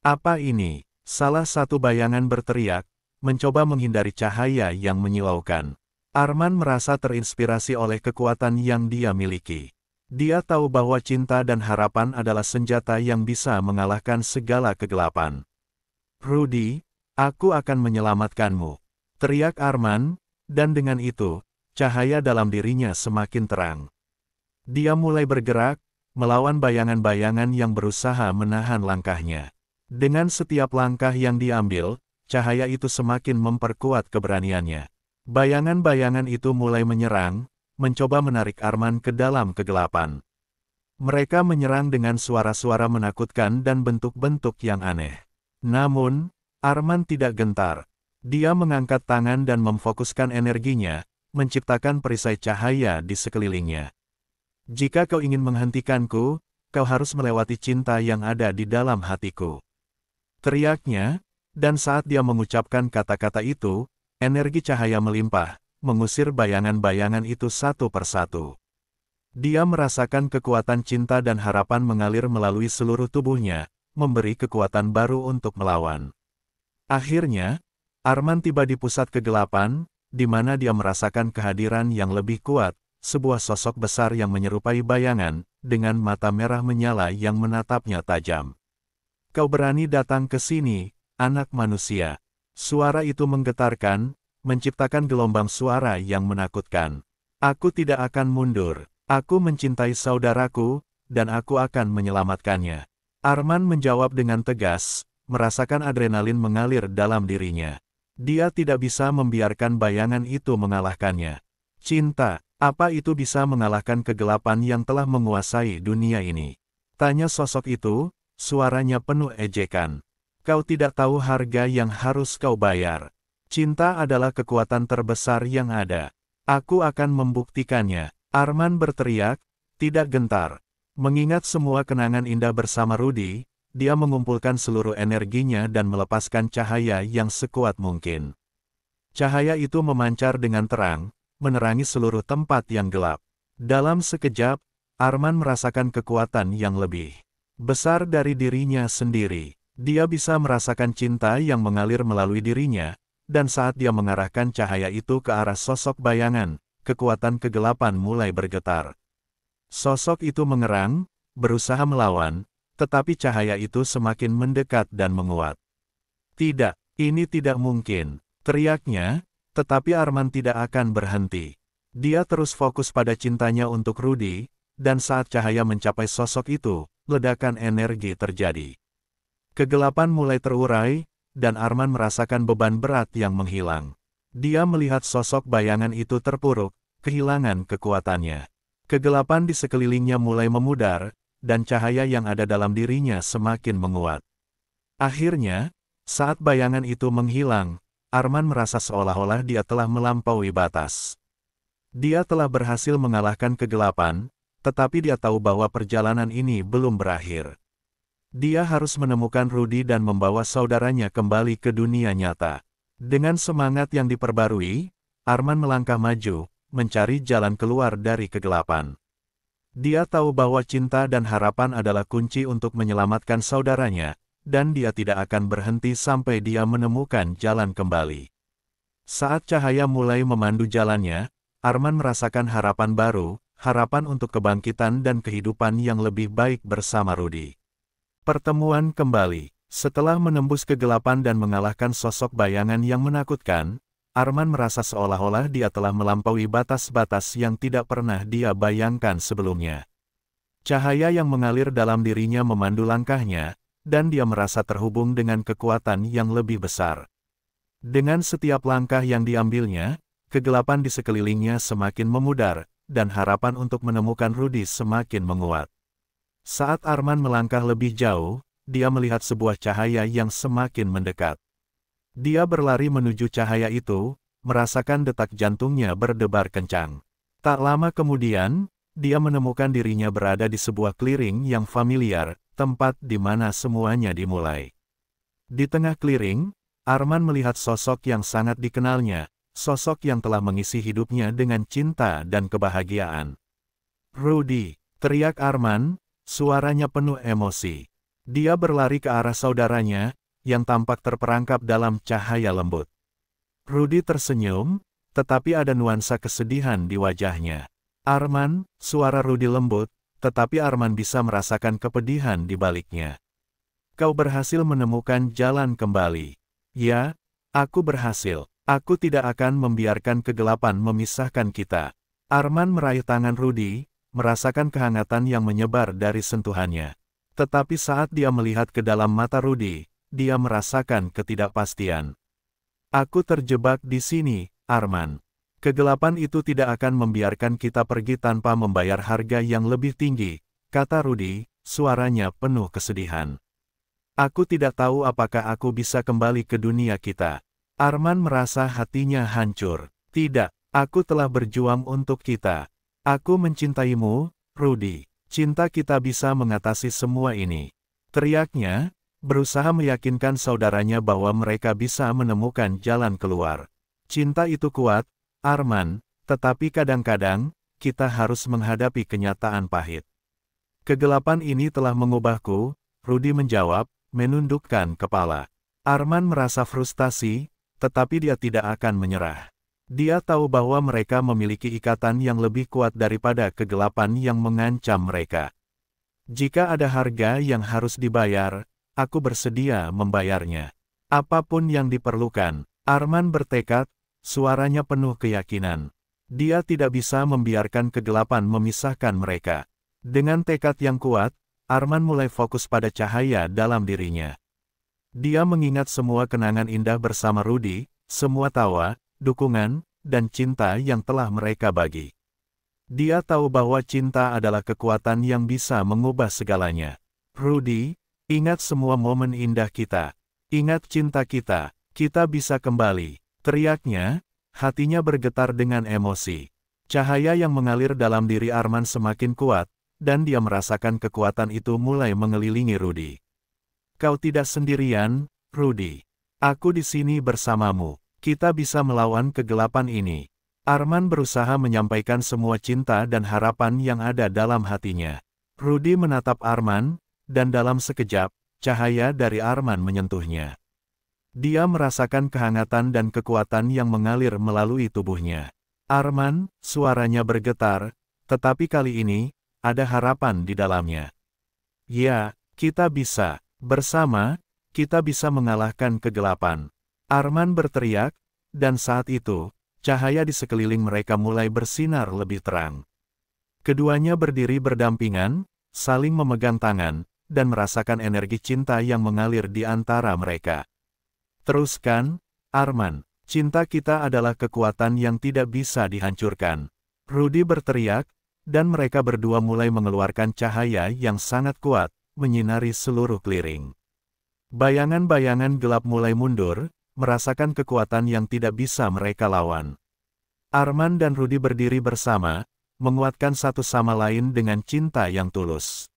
Apa ini? Salah satu bayangan berteriak, mencoba menghindari cahaya yang menyilaukan. Arman merasa terinspirasi oleh kekuatan yang dia miliki. Dia tahu bahwa cinta dan harapan adalah senjata yang bisa mengalahkan segala kegelapan. Rudy, aku akan menyelamatkanmu. Teriak Arman, dan dengan itu, cahaya dalam dirinya semakin terang. Dia mulai bergerak, melawan bayangan-bayangan yang berusaha menahan langkahnya. Dengan setiap langkah yang diambil, cahaya itu semakin memperkuat keberaniannya. Bayangan-bayangan itu mulai menyerang, mencoba menarik Arman ke dalam kegelapan. Mereka menyerang dengan suara-suara menakutkan dan bentuk-bentuk yang aneh. Namun, Arman tidak gentar. Dia mengangkat tangan dan memfokuskan energinya, menciptakan perisai cahaya di sekelilingnya. Jika kau ingin menghentikanku, kau harus melewati cinta yang ada di dalam hatiku. Teriaknya, dan saat dia mengucapkan kata-kata itu, energi cahaya melimpah, mengusir bayangan-bayangan itu satu persatu. Dia merasakan kekuatan cinta dan harapan mengalir melalui seluruh tubuhnya, memberi kekuatan baru untuk melawan. Akhirnya, Arman tiba di pusat kegelapan, di mana dia merasakan kehadiran yang lebih kuat, sebuah sosok besar yang menyerupai bayangan, dengan mata merah menyala yang menatapnya tajam. Kau berani datang ke sini, anak manusia. Suara itu menggetarkan, menciptakan gelombang suara yang menakutkan. Aku tidak akan mundur. Aku mencintai saudaraku, dan aku akan menyelamatkannya. Arman menjawab dengan tegas, merasakan adrenalin mengalir dalam dirinya. Dia tidak bisa membiarkan bayangan itu mengalahkannya. Cinta, apa itu bisa mengalahkan kegelapan yang telah menguasai dunia ini? Tanya sosok itu, suaranya penuh ejekan. Kau tidak tahu harga yang harus kau bayar. Cinta adalah kekuatan terbesar yang ada. Aku akan membuktikannya. Arman berteriak, tidak gentar. Mengingat semua kenangan indah bersama Rudy, dia mengumpulkan seluruh energinya dan melepaskan cahaya yang sekuat mungkin. Cahaya itu memancar dengan terang, menerangi seluruh tempat yang gelap. Dalam sekejap, Arman merasakan kekuatan yang lebih besar dari dirinya sendiri. Dia bisa merasakan cinta yang mengalir melalui dirinya, dan saat dia mengarahkan cahaya itu ke arah sosok bayangan, kekuatan kegelapan mulai bergetar. Sosok itu mengerang, berusaha melawan, tetapi cahaya itu semakin mendekat dan menguat. Tidak, ini tidak mungkin, teriaknya, tetapi Arman tidak akan berhenti. Dia terus fokus pada cintanya untuk Rudy, dan saat cahaya mencapai sosok itu, ledakan energi terjadi. Kegelapan mulai terurai, dan Arman merasakan beban berat yang menghilang. Dia melihat sosok bayangan itu terpuruk, kehilangan kekuatannya. Kegelapan di sekelilingnya mulai memudar, dan cahaya yang ada dalam dirinya semakin menguat. Akhirnya, saat bayangan itu menghilang, Arman merasa seolah-olah dia telah melampaui batas. Dia telah berhasil mengalahkan kegelapan, tetapi dia tahu bahwa perjalanan ini belum berakhir. Dia harus menemukan Rudy dan membawa saudaranya kembali ke dunia nyata. Dengan semangat yang diperbarui, Arman melangkah maju, mencari jalan keluar dari kegelapan. Dia tahu bahwa cinta dan harapan adalah kunci untuk menyelamatkan saudaranya, dan dia tidak akan berhenti sampai dia menemukan jalan kembali. Saat cahaya mulai memandu jalannya, Arman merasakan harapan baru, harapan untuk kebangkitan dan kehidupan yang lebih baik bersama Rudy. Pertemuan kembali. Setelah menembus kegelapan dan mengalahkan sosok bayangan yang menakutkan, Arman merasa seolah-olah dia telah melampaui batas-batas yang tidak pernah dia bayangkan sebelumnya. Cahaya yang mengalir dalam dirinya memandu langkahnya, dan dia merasa terhubung dengan kekuatan yang lebih besar. Dengan setiap langkah yang diambilnya, kegelapan di sekelilingnya semakin memudar, dan harapan untuk menemukan Rudy semakin menguat. Saat Arman melangkah lebih jauh, dia melihat sebuah cahaya yang semakin mendekat. Dia berlari menuju cahaya itu, merasakan detak jantungnya berdebar kencang. Tak lama kemudian, dia menemukan dirinya berada di sebuah clearing yang familiar, tempat di mana semuanya dimulai. Di tengah clearing, Arman melihat sosok yang sangat dikenalnya, sosok yang telah mengisi hidupnya dengan cinta dan kebahagiaan. "Rudy!" teriak Arman, suaranya penuh emosi. Dia berlari ke arah saudaranya, yang tampak terperangkap dalam cahaya lembut. Rudy tersenyum, tetapi ada nuansa kesedihan di wajahnya. "Arman," suara Rudy lembut, tetapi Arman bisa merasakan kepedihan di baliknya. "Kau berhasil menemukan jalan kembali." "Ya, aku berhasil. Aku tidak akan membiarkan kegelapan memisahkan kita." Arman meraih tangan Rudy, merasakan kehangatan yang menyebar dari sentuhannya. Tetapi saat dia melihat ke dalam mata Rudy, dia merasakan ketidakpastian. "Aku terjebak di sini, Arman. Kegelapan itu tidak akan membiarkan kita pergi tanpa membayar harga yang lebih tinggi," kata Rudy, suaranya penuh kesedihan. "Aku tidak tahu apakah aku bisa kembali ke dunia kita." Arman merasa hatinya hancur. "Tidak, aku telah berjuang untuk kita. Aku mencintaimu, Rudy. Cinta kita bisa mengatasi semua ini," teriaknya, berusaha meyakinkan saudaranya bahwa mereka bisa menemukan jalan keluar. "Cinta itu kuat, Arman, tetapi kadang-kadang, kita harus menghadapi kenyataan pahit. Kegelapan ini telah mengubahku," Rudy menjawab, menundukkan kepala. Arman merasa frustasi, tetapi dia tidak akan menyerah. Dia tahu bahwa mereka memiliki ikatan yang lebih kuat daripada kegelapan yang mengancam mereka. "Jika ada harga yang harus dibayar, aku bersedia membayarnya. Apapun yang diperlukan," Arman bertekad, suaranya penuh keyakinan. Dia tidak bisa membiarkan kegelapan memisahkan mereka. Dengan tekad yang kuat, Arman mulai fokus pada cahaya dalam dirinya. Dia mengingat semua kenangan indah bersama Rudy, semua tawa, dukungan, dan cinta yang telah mereka bagi. Dia tahu bahwa cinta adalah kekuatan yang bisa mengubah segalanya. "Rudy, ingat semua momen indah kita. Ingat cinta kita, kita bisa kembali," teriaknya, hatinya bergetar dengan emosi. Cahaya yang mengalir dalam diri Arman semakin kuat, dan dia merasakan kekuatan itu mulai mengelilingi Rudy. "Kau tidak sendirian, Rudy. Aku di sini bersamamu. Kita bisa melawan kegelapan ini." Arman berusaha menyampaikan semua cinta dan harapan yang ada dalam hatinya. Rudy menatap Arman, dan dalam sekejap, cahaya dari Arman menyentuhnya. Dia merasakan kehangatan dan kekuatan yang mengalir melalui tubuhnya. "Arman," suaranya bergetar, tetapi kali ini, ada harapan di dalamnya. "Ya, kita bisa. Bersama, kita bisa mengalahkan kegelapan." Arman berteriak, dan saat itu, cahaya di sekeliling mereka mulai bersinar lebih terang. Keduanya berdiri berdampingan, saling memegang tangan, dan merasakan energi cinta yang mengalir di antara mereka. "Teruskan, Arman. Cinta kita adalah kekuatan yang tidak bisa dihancurkan," Rudy berteriak, dan mereka berdua mulai mengeluarkan cahaya yang sangat kuat, menyinari seluruh clearing. Bayangan-bayangan gelap mulai mundur, merasakan kekuatan yang tidak bisa mereka lawan. Arman dan Rudy berdiri bersama, menguatkan satu sama lain dengan cinta yang tulus.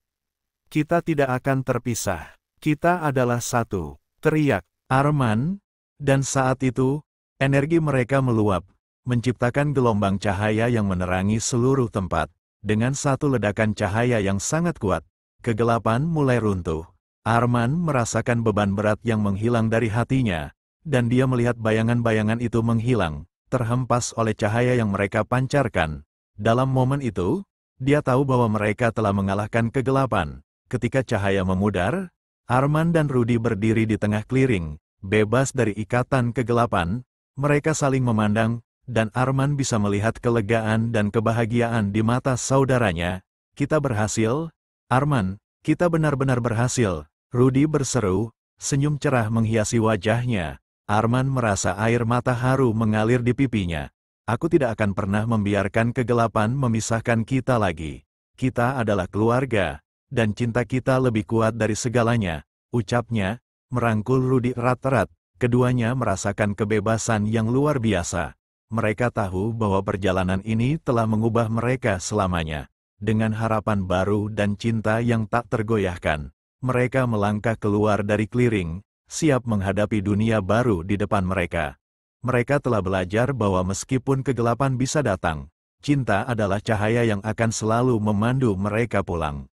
Kita tidak akan terpisah. Kita adalah satu, teriak Arman. Dan saat itu, energi mereka meluap, menciptakan gelombang cahaya yang menerangi seluruh tempat. Dengan satu ledakan cahaya yang sangat kuat, kegelapan mulai runtuh. Arman merasakan beban berat yang menghilang dari hatinya, dan dia melihat bayangan-bayangan itu menghilang, terhempas oleh cahaya yang mereka pancarkan. Dalam momen itu, dia tahu bahwa mereka telah mengalahkan kegelapan. Ketika cahaya memudar, Arman dan Rudy berdiri di tengah clearing, bebas dari ikatan kegelapan. Mereka saling memandang, dan Arman bisa melihat kelegaan dan kebahagiaan di mata saudaranya. Kita berhasil, Arman, kita benar-benar berhasil, Rudy berseru, senyum cerah menghiasi wajahnya. Arman merasa air mata haru mengalir di pipinya. Aku tidak akan pernah membiarkan kegelapan memisahkan kita lagi. Kita adalah keluarga, dan cinta kita lebih kuat dari segalanya, ucapnya, merangkul Rudy erat-erat. Keduanya merasakan kebebasan yang luar biasa. Mereka tahu bahwa perjalanan ini telah mengubah mereka selamanya. Dengan harapan baru dan cinta yang tak tergoyahkan, mereka melangkah keluar dari clearing, siap menghadapi dunia baru di depan mereka. Mereka telah belajar bahwa meskipun kegelapan bisa datang, cinta adalah cahaya yang akan selalu memandu mereka pulang.